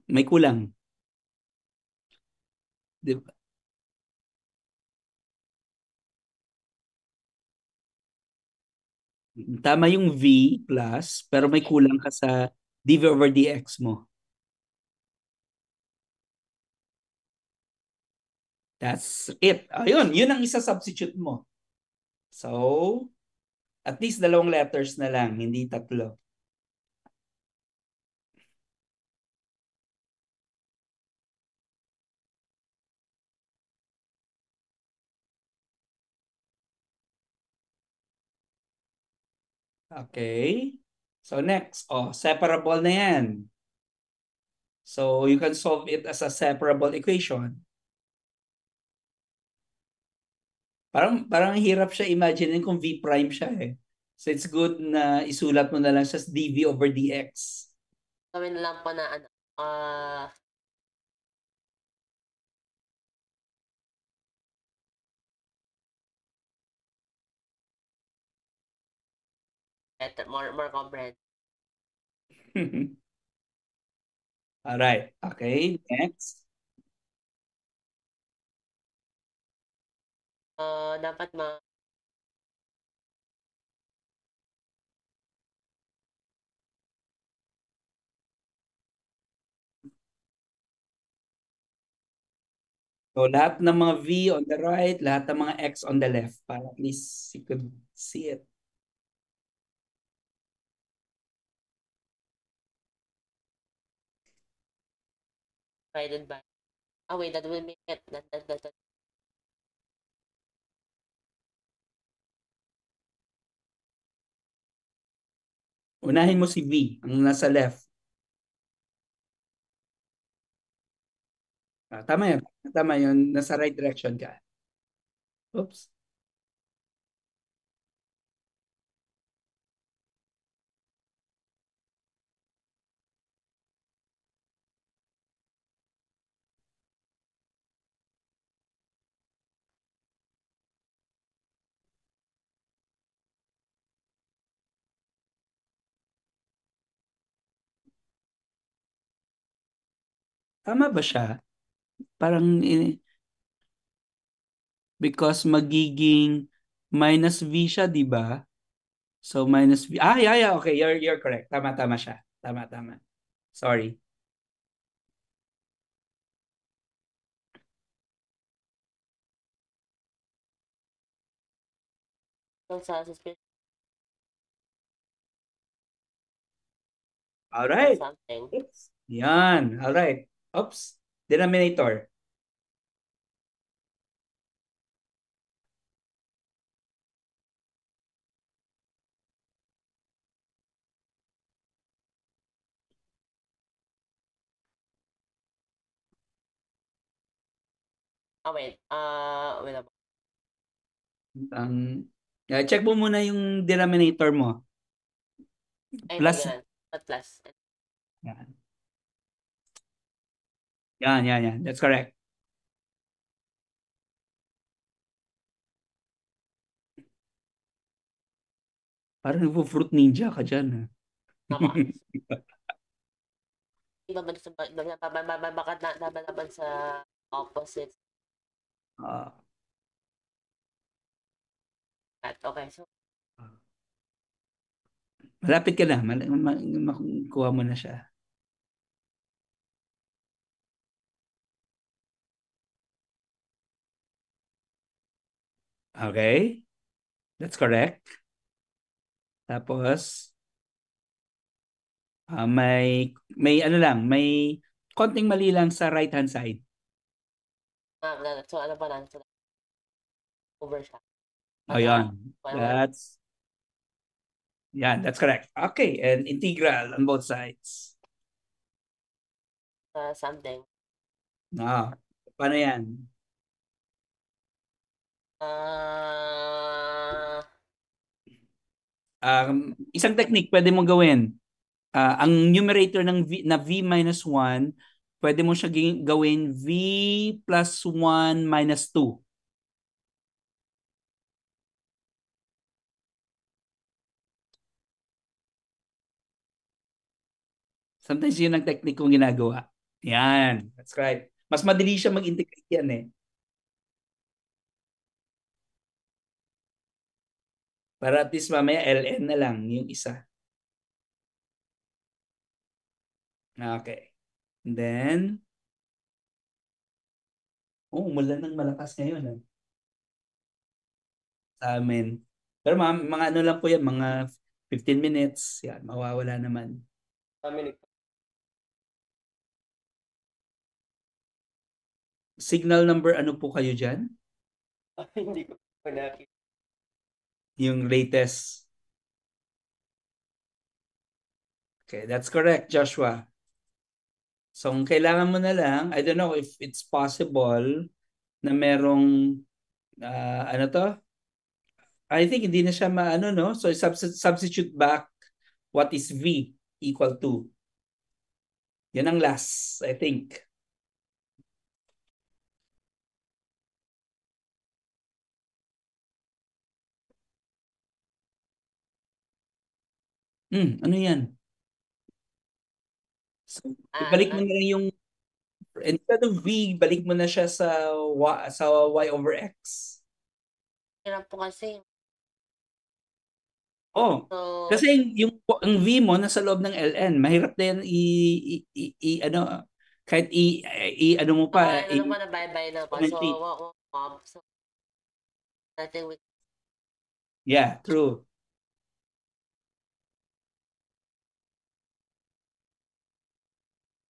May kulang. 'Di ba? Tama yung v plus, pero may kulang ka sa dv over dx mo. That's it. Ayun, yun ang isa-substitute mo. So, at least 2 letters na lang, hindi 3. Okay. So next, separable na yan. So you can solve it as a separable equation. Parang hirap siya imagine kung v prime siya eh. So it's good na isulat mo na lang siya as dv over dx. Gawin lang po na ano, better, more comprehensive. All right. Okay, next. Dapat So lahat ng mga v on the right, lahat ng mga x on the left para at least you could see it. divided by. Wait, that will make it. That. Unahin mo si v, ang nasa left. Tama yun. Tama yun. Nasa right direction ka. Oops. Tama ba siya? Parang because magiging minus v siya, di ba? So minus v. Yeah. Okay, you're correct. Tama siya. Tama. Sorry. Sa suspicion All right. something. Oops. Yan. All right. Oops. Denominator. Wait. Wait lang. Check mo muna yung denominator mo. Ay, Plus. ganun. Not plus. Yan. That's correct. Parang nagpo-fruit ninja ka dyan. Ha? Tama. Iba ba sa bakit laban sa opposites? Ah, Okay, so Malapit ka na. Makuha mo na siya. Okay. That's correct. Tapos, may ano lang, may konting mali lang sa right hand side. So, ano pa lang? So, over siya. Oh, yan. That's correct. Okay, and integral on both sides. Something. Paano yan? Isang technique pwede mo gawin. Ang numerator ng v minus 1, pwede mo siya gawin v plus 1 minus 2. Sometimes yun ang technique kong ginagawa. Yan. That's right. Mas madali siya mag-integrate yan eh. Para at least mamaya ln na lang yung isa. Okay. And then, umulan ng malakas ngayon. Sa amin. Pero mga ano lang po yan, mga 15 minutes. Yan, mawawala naman. Signal number ano po kayo dyan? Hindi ko pa nakita. Yung latest. Okay, that's correct, Joshua. So, kung kailangan mo na lang, I don't know if it's possible na merong, ano to? I think hindi na siya maano, no? So, substitute back what is V equal to. Yan ang last, I think. Ano yan? So, ibalik mo na lang yung, instead of V, balik mo na siya sa Y over X. Hirap po kasi. Oh, So, kasi ang V mo nasa loob ng ln, mahirap na yan ano, kahit ano mo pa, ano pa na bye-bye na pa. So, nothing with yeah, true.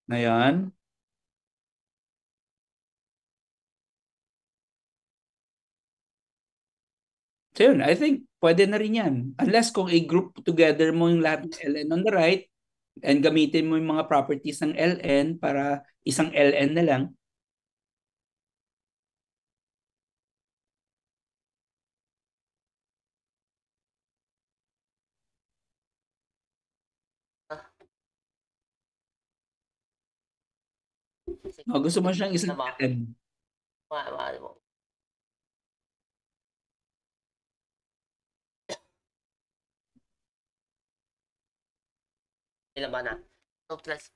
Ngayon, so yun, I think pwede na rin yan. Unless kung i-group together mo yung lahat ng ln on the right and gamitin mo yung mga properties ng ln para isang ln na lang. Gusto mo siyang isang ln. Ilan ba na? So, plus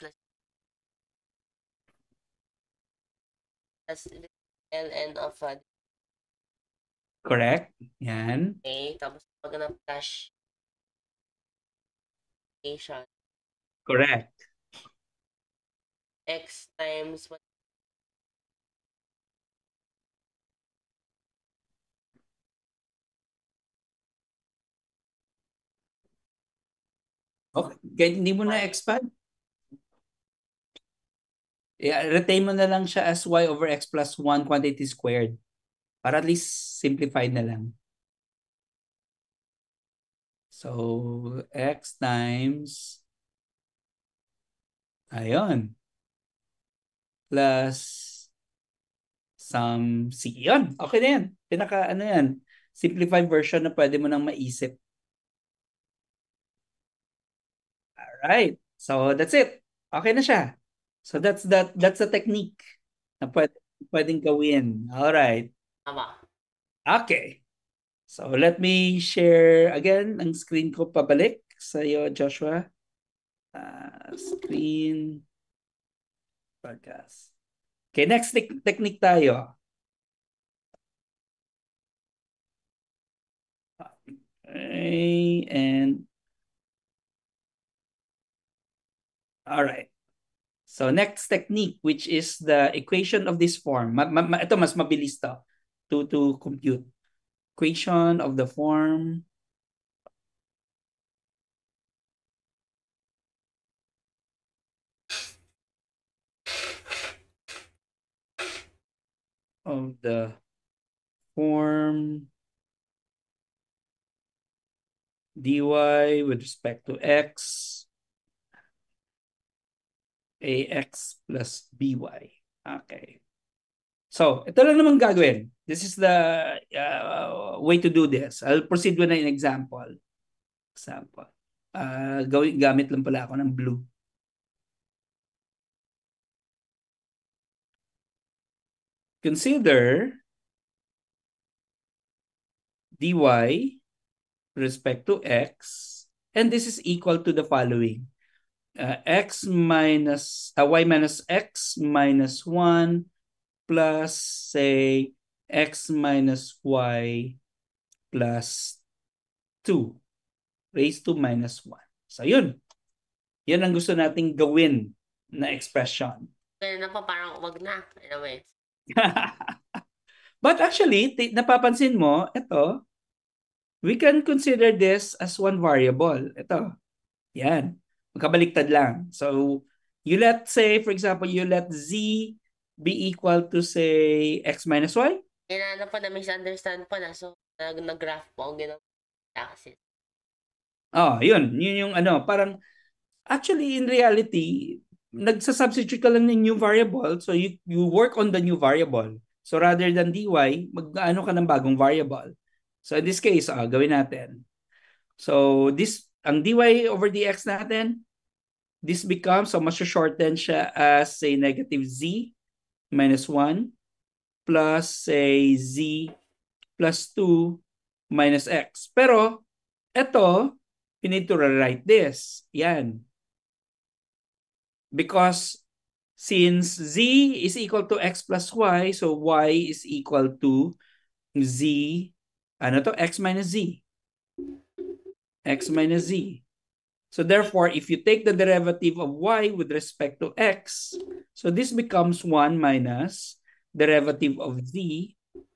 ln of Correct? Yan. A, tapos pag na-flash A siya, Correct. X times what? Okay. Kahit hindi mo na expand. Retain mo na lang siya as y over x plus 1 quantity squared. Para at least simplified na lang. So, x times, ayun, plus some c. Yun, okay na yan. Ano yan, simplified version na pwede mo nang maisip. Alright, so that's it. Okay na siya. So that's the technique na pwedeng gawin. Alright. Tama. Okay. So let me share again ang screen ko pabalik sa iyo, Joshua. Screen podcast. Okay, next technique tayo. Okay, and All right. So next technique, which is the equation of this form. Ito mas mabilis to compute. Equation of the form dy with respect to x, ax plus by. Okay. So, ito lang naman gagawin. This is the way to do this. I'll proceed with an example. Gamit lang pala ako ng blue. Consider dy respect to x, and this is equal to the following. Y minus x minus 1 plus, say, x minus y plus 2 raised to minus 1. So, yun. Yan ang gusto nating gawin na expression. Kaya na pa, parang wag na. Anyway. But actually, napapansin mo, ito, we can consider this as one variable. Ito. Yan. Magkabaliktad lang. So, say, for example, you let z be equal to, say, x minus y. Kaya na pa, na-misunderstand pa na. So, nag-graph po ang ginawa. Yun. Yun yung parang, actually, in reality, nagsasubstitute ka lang ng new variable. So, you work on the new variable. So, rather than dy, mag-ano ka ng bagong variable. So, in this case, gawin natin. So, ang dy over dx natin, this becomes, so mas-shorten siya as, say, negative z minus 1 plus, say, z plus 2 minus x. Pero, ito, you need to rewrite this. Yan. Because since z is equal to x plus y, so y is equal to z, x minus z. X minus z. So therefore, if you take the derivative of y with respect to x, so this becomes 1 minus derivative of z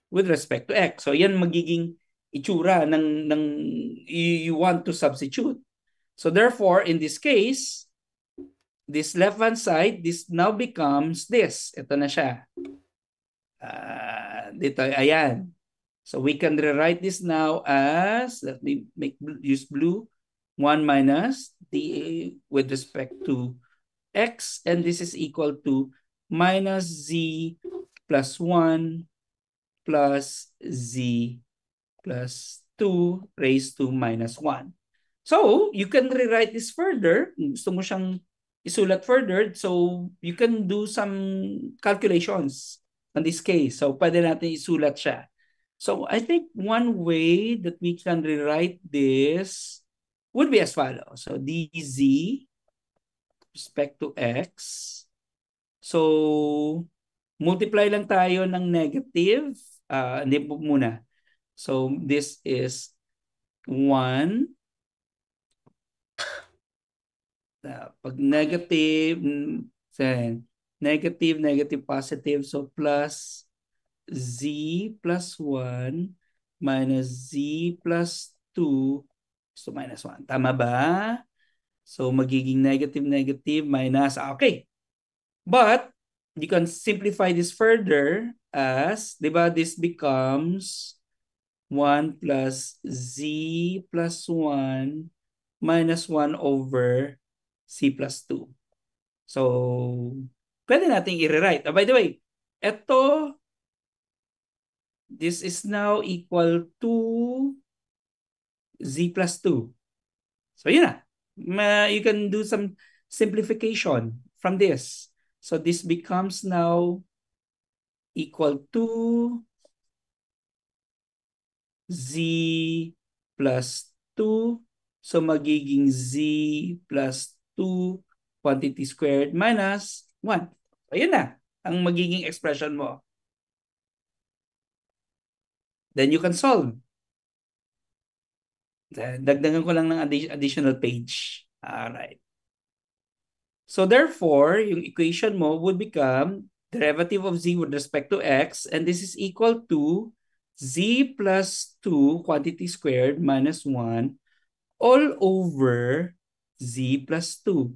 with respect to x. So yan magiging itsura ng you want to substitute. So therefore, in this case, this left-hand side, this now becomes this. Ito na siya. Dito, ayan. So we can rewrite this now as, let me use blue, 1 minus dA with respect to x, and this is equal to minus z plus 1 plus z plus 2 raised to minus 1. So, you can rewrite this further. Gusto mo siyang isulat further, so you can do some calculations in this case. So, pwede natin isulat siya. So, I think one way that we can rewrite this would be as follows. So, dz respect to x. So, multiply lang tayo ng negative. Hindi po muna. So, this is 1. Pag negative, negative, positive. So, plus z plus 1 minus z plus 2 so minus 1. Tama ba? So, magiging negative minus. Okay. But, you can simplify this further as, di ba, this becomes 1 plus z plus 1 minus 1 over c plus 2. So, pwede natin i-rewrite. By the way, ito, this is now equal to z plus 2. So, yun na. You can do some simplification from this. So, this becomes now equal to z plus 2. So, magiging z plus 2 quantity squared minus 1. So, yun na ang magiging expression mo. Then you can solve. Dagdagan ko lang ng additional page. Alright. So therefore, yung equation mo would become derivative of z with respect to x, and this is equal to z plus 2 quantity squared minus 1 all over z plus 2.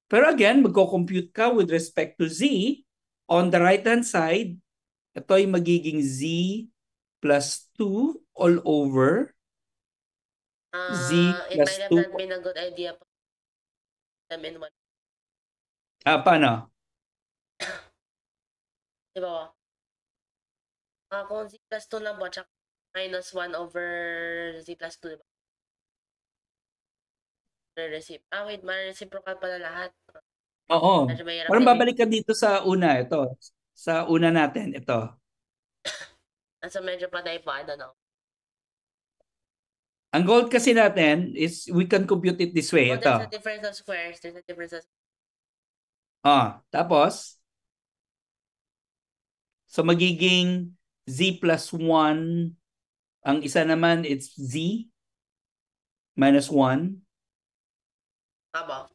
Pero again, magko-compute ka with respect to z. On the right-hand side, ito ay magiging z plus 2 all over z It plus might have 2. not been a good idea pa them in one. Paano? Di ba? Kung z plus 2 lang po, tsaka minus 1 over z plus 2, di ba? Wait, reciprocal pala lahat. Oo. Medyo mahirap Parang din eh. babalik ka dito sa una, ito. Sa una natin, ito. So medyo patay po, I don't know. Ang goal kasi natin is we can compute it this way. Oh, there's a Ito. difference of squares. There's a difference of... Tapos, so magiging z plus 1. Ang isa naman, it's z minus 1. Tama.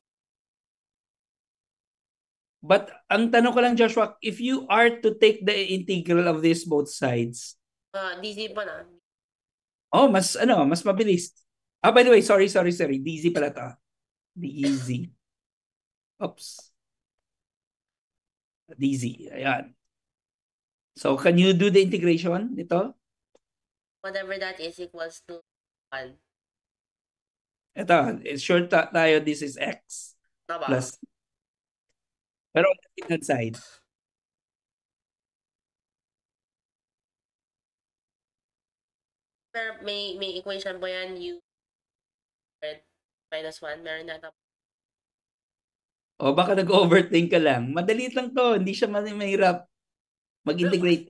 But ang tanong ko lang, Joshua, if you are to take the integral of this both sides, dz pa na. mas mabilis. By the way, sorry. dz pala to. dz. Oops. dz. Ayan. So, can you do the integration nito? Whatever that is equals to 1. Ito, sure tayo this is x Tama. plus. Pero on the right-hand side. Pero may equation po yan, u minus 1. Meron na tapos. O baka nag-overthink ka lang. Madali lang to. Hindi siya mahirap mag-integrate.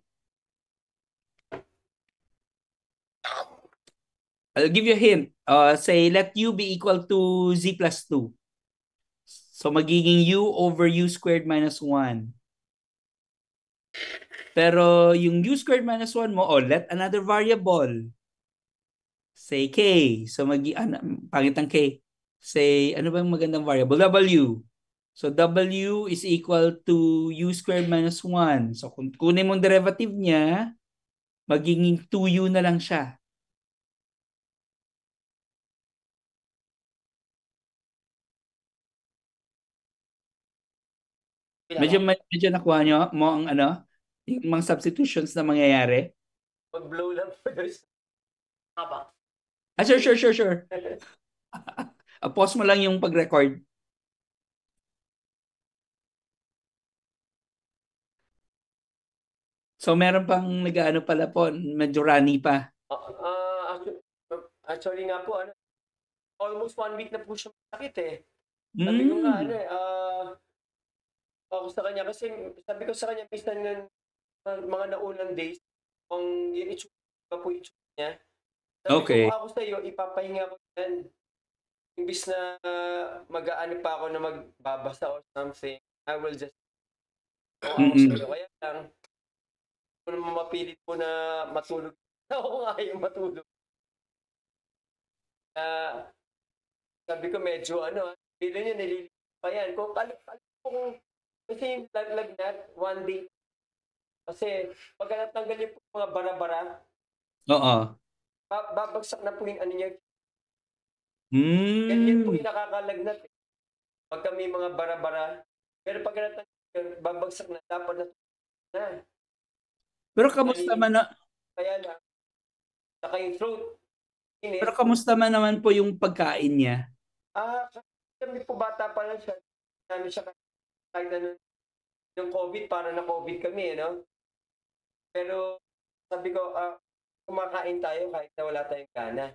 I'll give you a hint. Say, let u be equal to z plus 2. So, magiging u over u squared minus 1. Pero yung u squared minus 1 mo, let another variable. Say k. So, pangit ang k. Say, ano ba yung magandang variable? W. So, w is equal to u squared minus 1. So, kung kunin mong derivative niya, magiging 2u na lang siya. Medyo nakuha nyo mo ang yung mga substitutions na mangyayari. Mag-blow lang po doon. Tama. Sure. Pause mo lang yung pag-record. So meron pang nag-ano pala po, medyo runny pa. Actually nga po, almost 1 week na po siya masakit eh. Sabi ko nga, ako sa kanya, kasi sabi ko sa kanya, minsan ng mga naunang days, kung yung itsura po yung itsura niya, sabi Okay. ko ako sa iyo, ipapahinga ko yan. Imbis na mag-aano pa ako na magbabasa or something, I will just ako sa iyo. Kaya lang, kung naman mapilit po na matulog, ako nga yung matulog. Sabi ko medyo feeling niya nililipat pa yan. Kung kasi yung lagnat, one day, kasi pagka natanggal yung mga bara-bara, babagsak na po yung ano niya. Yan po yung nakakalagnat. Pagka may mga bara-bara, pero pagka natanggal yun, babagsak na, dapat na. Pero kamusta man na? Kaya lang, saka yung throat. Pero kamusta man naman po yung pagkain niya? Kami po bata pa lang siya. Namin siya kahit yung COVID, para na COVID kami, Pero sabi ko, kumakain tayo kahit na wala tayong gana.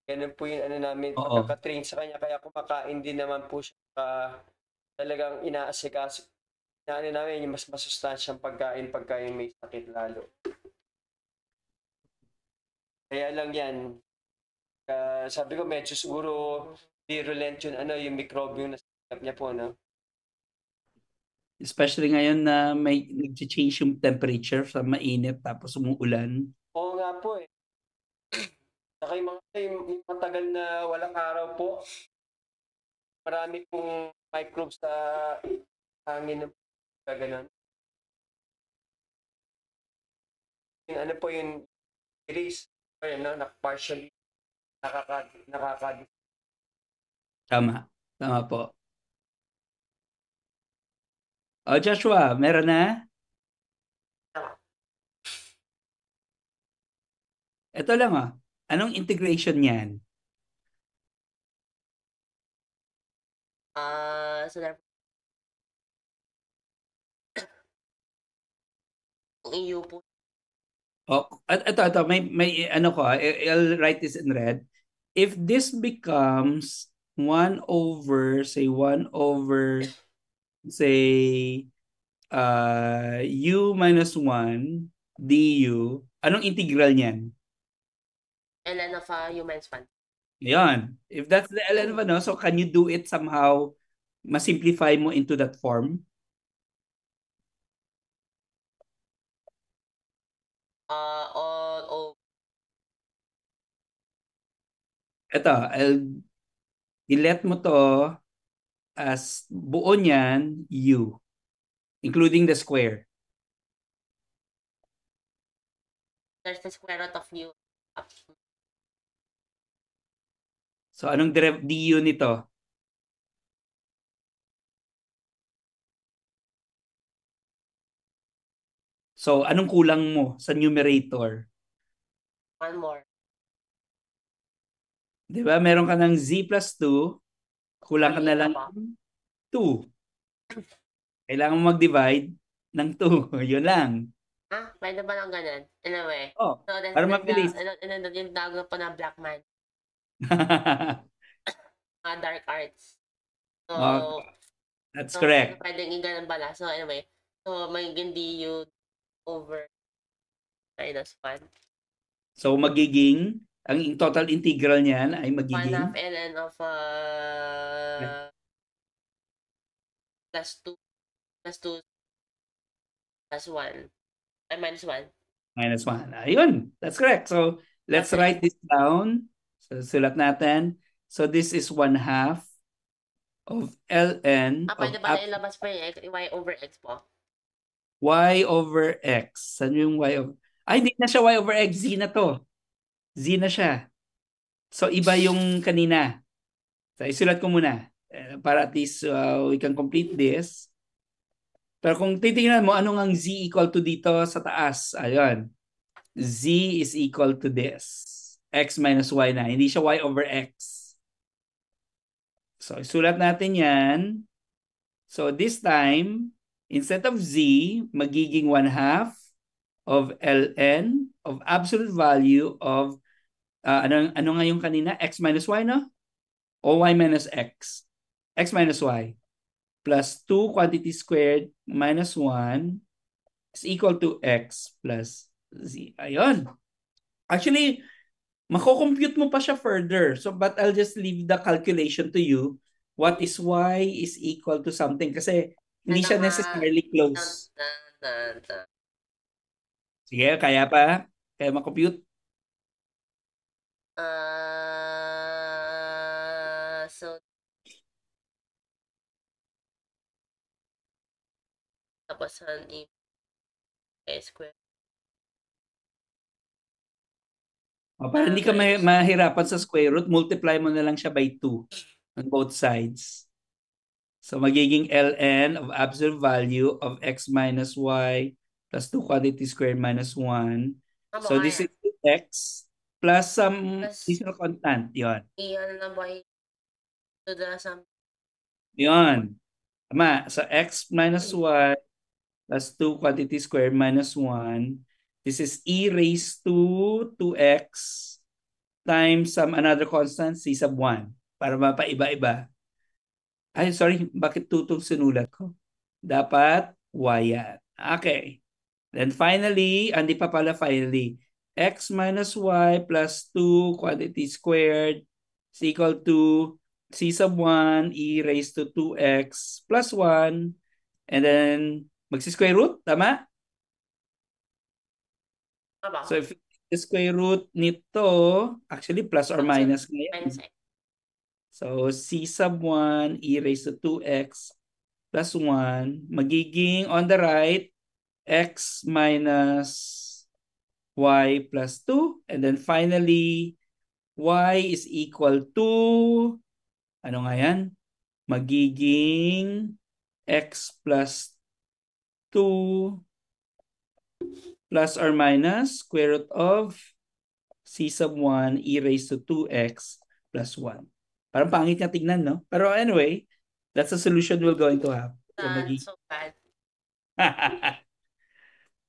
Ganun po yung namin, pagkakatrain sa kanya. Kaya kumakain din naman po siya. Talagang inaasikaso. Namin yung mas masustansyang pagkain pagka yung may sakit lalo. Kaya lang yan, sabi ko medyo siguro virulent yun, yung microbiome na sakit niya po, Especially ngayon na may nag-change yung temperature sa mainit tapos umuulan. Oo nga po eh. Saka yung matagal na walang araw po. marami pong microbes sa hangin na gano'n. Ano po yung release, no, na partially nakaka Tama. Tama po. O Joshua, meron na? Ito lang Anong integration niyan? So therefore, kung EU po, Ito, may ano ko, I'll write this in red. If this becomes 1 over, say 1 over, say, u minus 1 du, anong integral niyan? ln of human span. Yan. If that's the ln of ano, so can you do it somehow, masimplify mo into that form? All over. Ito, i-let mo to as buo niyan, u, including the square. There's the square root of u. So anong du nito? So anong kulang mo sa numerator? One more. Di ba? Meron ka ng z plus 2, kulang ka na Maliit lang pa. 2. Kailangan mo mag-divide ng 2. Yun lang. Pwede ba lang ganun? Anyway. Oh, So, that's para mabilis. yung tawag pa na black man. Dark arts. So, That's correct. Pwedeng ganun pala. So, anyway. So, magiging du over minus 1. So, magiging, ang total integral niyan ay 1 half magiging ln of plus 2 plus 2 plus 1. Ay, minus 1. minus 1. Ayun, that's correct. So, let's Okay. write this down. So, sulat natin. So, this is 1 half of ln of Pwede ba na ilabas pa yung y over x po? y over x. Saan yung y over... Ay, hindi na siya y over x. Z na to. Z na siya. So, iba yung kanina. So, isulat ko muna. Para at least we can complete this. Pero kung titingnan mo, anong ang z equal to dito sa taas? Ayun. Z is equal to this. X minus y na. Hindi siya y over x. So, isulat natin yan. So, this time, instead of z, magiging 1 half of ln of absolute value of, ano nga yung kanina? X minus y, no? O y minus x. X minus y. Plus 2 quantity squared minus 1 is equal to x plus z. Ayun. Actually, mako-compute mo pa siya further. So, but I'll just leave the calculation to you. What is y is equal to something. Kasi hindi siya necessarily close. Sige, kaya pa? Kaya makompute? So, tapos y square. Para hindi ka mahirapan sa square root, multiply mo na lang siya by 2 on both sides. So magiging ln of absolute value of x minus y plus 2 quantity squared minus 1. So this is x plus some additional constant. Yun. Iyan na ba to the sum? Yun. Tama. So x minus y plus 2 quantity squared minus 1. This is e raised to 2x times some another constant, c sub 1. Para mapaiba-iba. Ay, sorry. Bakit 2 itong sinulat ko? Dapat y yan. Okay. Then finally, hindi pa pala finally, x minus y plus 2 quantity squared is equal to c sub 1 e raised to 2x plus 1. And then, magsi-square root, tama? So if the square root nito, actually plus or minus ngayon. So, C sub 1 e raised to 2x plus 1 magiging on the right x minus y plus 2. And then finally, y is equal to, ano nga yan? Magiging x plus 2 plus or minus square root of c sub 1 e raised to 2x plus 1. Parang pangit nga tignan, no? Pero anyway, that's the solution we're going to have. So, So bad.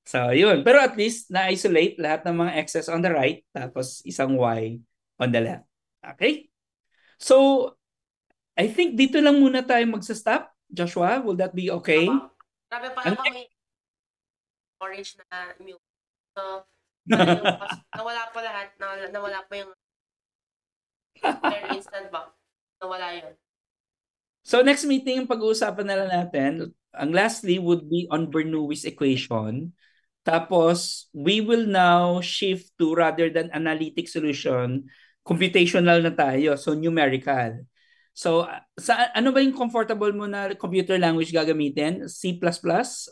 So, yun. Pero at least, na-isolate lahat ng mga x's on the right, tapos isang y on the left. Okay? So, I think dito lang muna tayo magsa-stop. Joshua, will that be okay? Grabe pala Ang- kami orange na milk. So, nawala pa lahat. Nawala pa yung very instant box. Nawala yun. So, next meeting, pag-uusapan na lang natin, ang lastly would be on Bernoulli's equation. Tapos, we will now shift to, rather than analytic solution, computational na tayo. So, numerical. So, ano ba yung comfortable mo na computer language gagamitin? C++?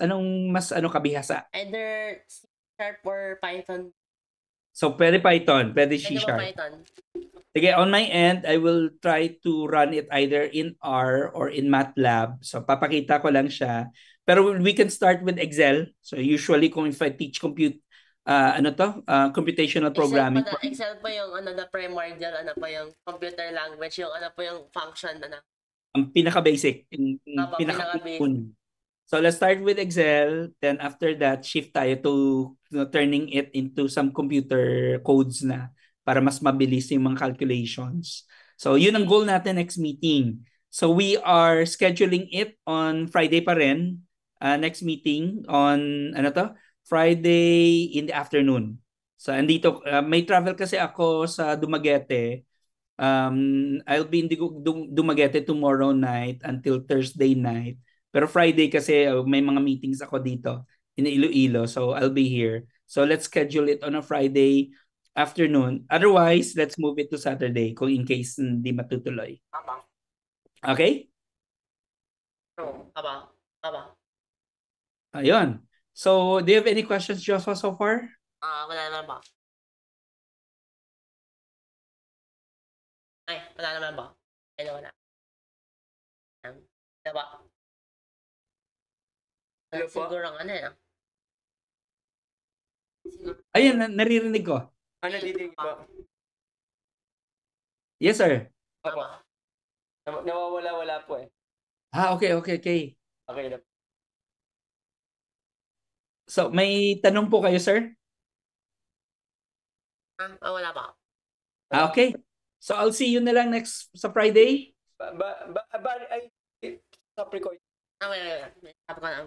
Anong mas kabihasa? Either C# or Python. So, pwede Python, pwede C#. Pwede ba Python? Sige, on my end, I will try to run it either in R or in MATLAB. So, papakita ko lang siya. Pero we can start with Excel. So, usually, kung if I teach computational programming. Excel pa yung na primordial, pa yung computer language, yung pa yung function, Ang pinaka-basic. pinaka-basic. So, let's start with Excel. Then, after that, shift tayo to turning it into some computer codes na para mas mabilis yung mga calculations. So, yun ang goal natin next meeting. So, we are scheduling it on Friday pa rin. Next meeting on, Friday in the afternoon. So, andito, may travel kasi ako sa Dumaguete. I'll be in Dumaguete tomorrow night until Thursday night. Pero Friday kasi may mga meetings ako dito in Iloilo. So, I'll be here. So, let's schedule it on a Friday afternoon. Otherwise, let's move it to Saturday kung in case hindi matutuloy. Okay? Ayun. So, do you have any questions, Joshua, so far? Wala naman ba? Ay, wala naman ba? Wala. Diba? Hello po? Siguro ang Siguro. Ayun, naririnig ko. Nadidinig po? Yes, sir. Opo. Nawawala-wala po eh. Okay. Okay na. So, may tanong po kayo, sir? Wala ba? Okay. So, I'll see you na lang sa Friday. Stop recording. Wait. Stop ka na.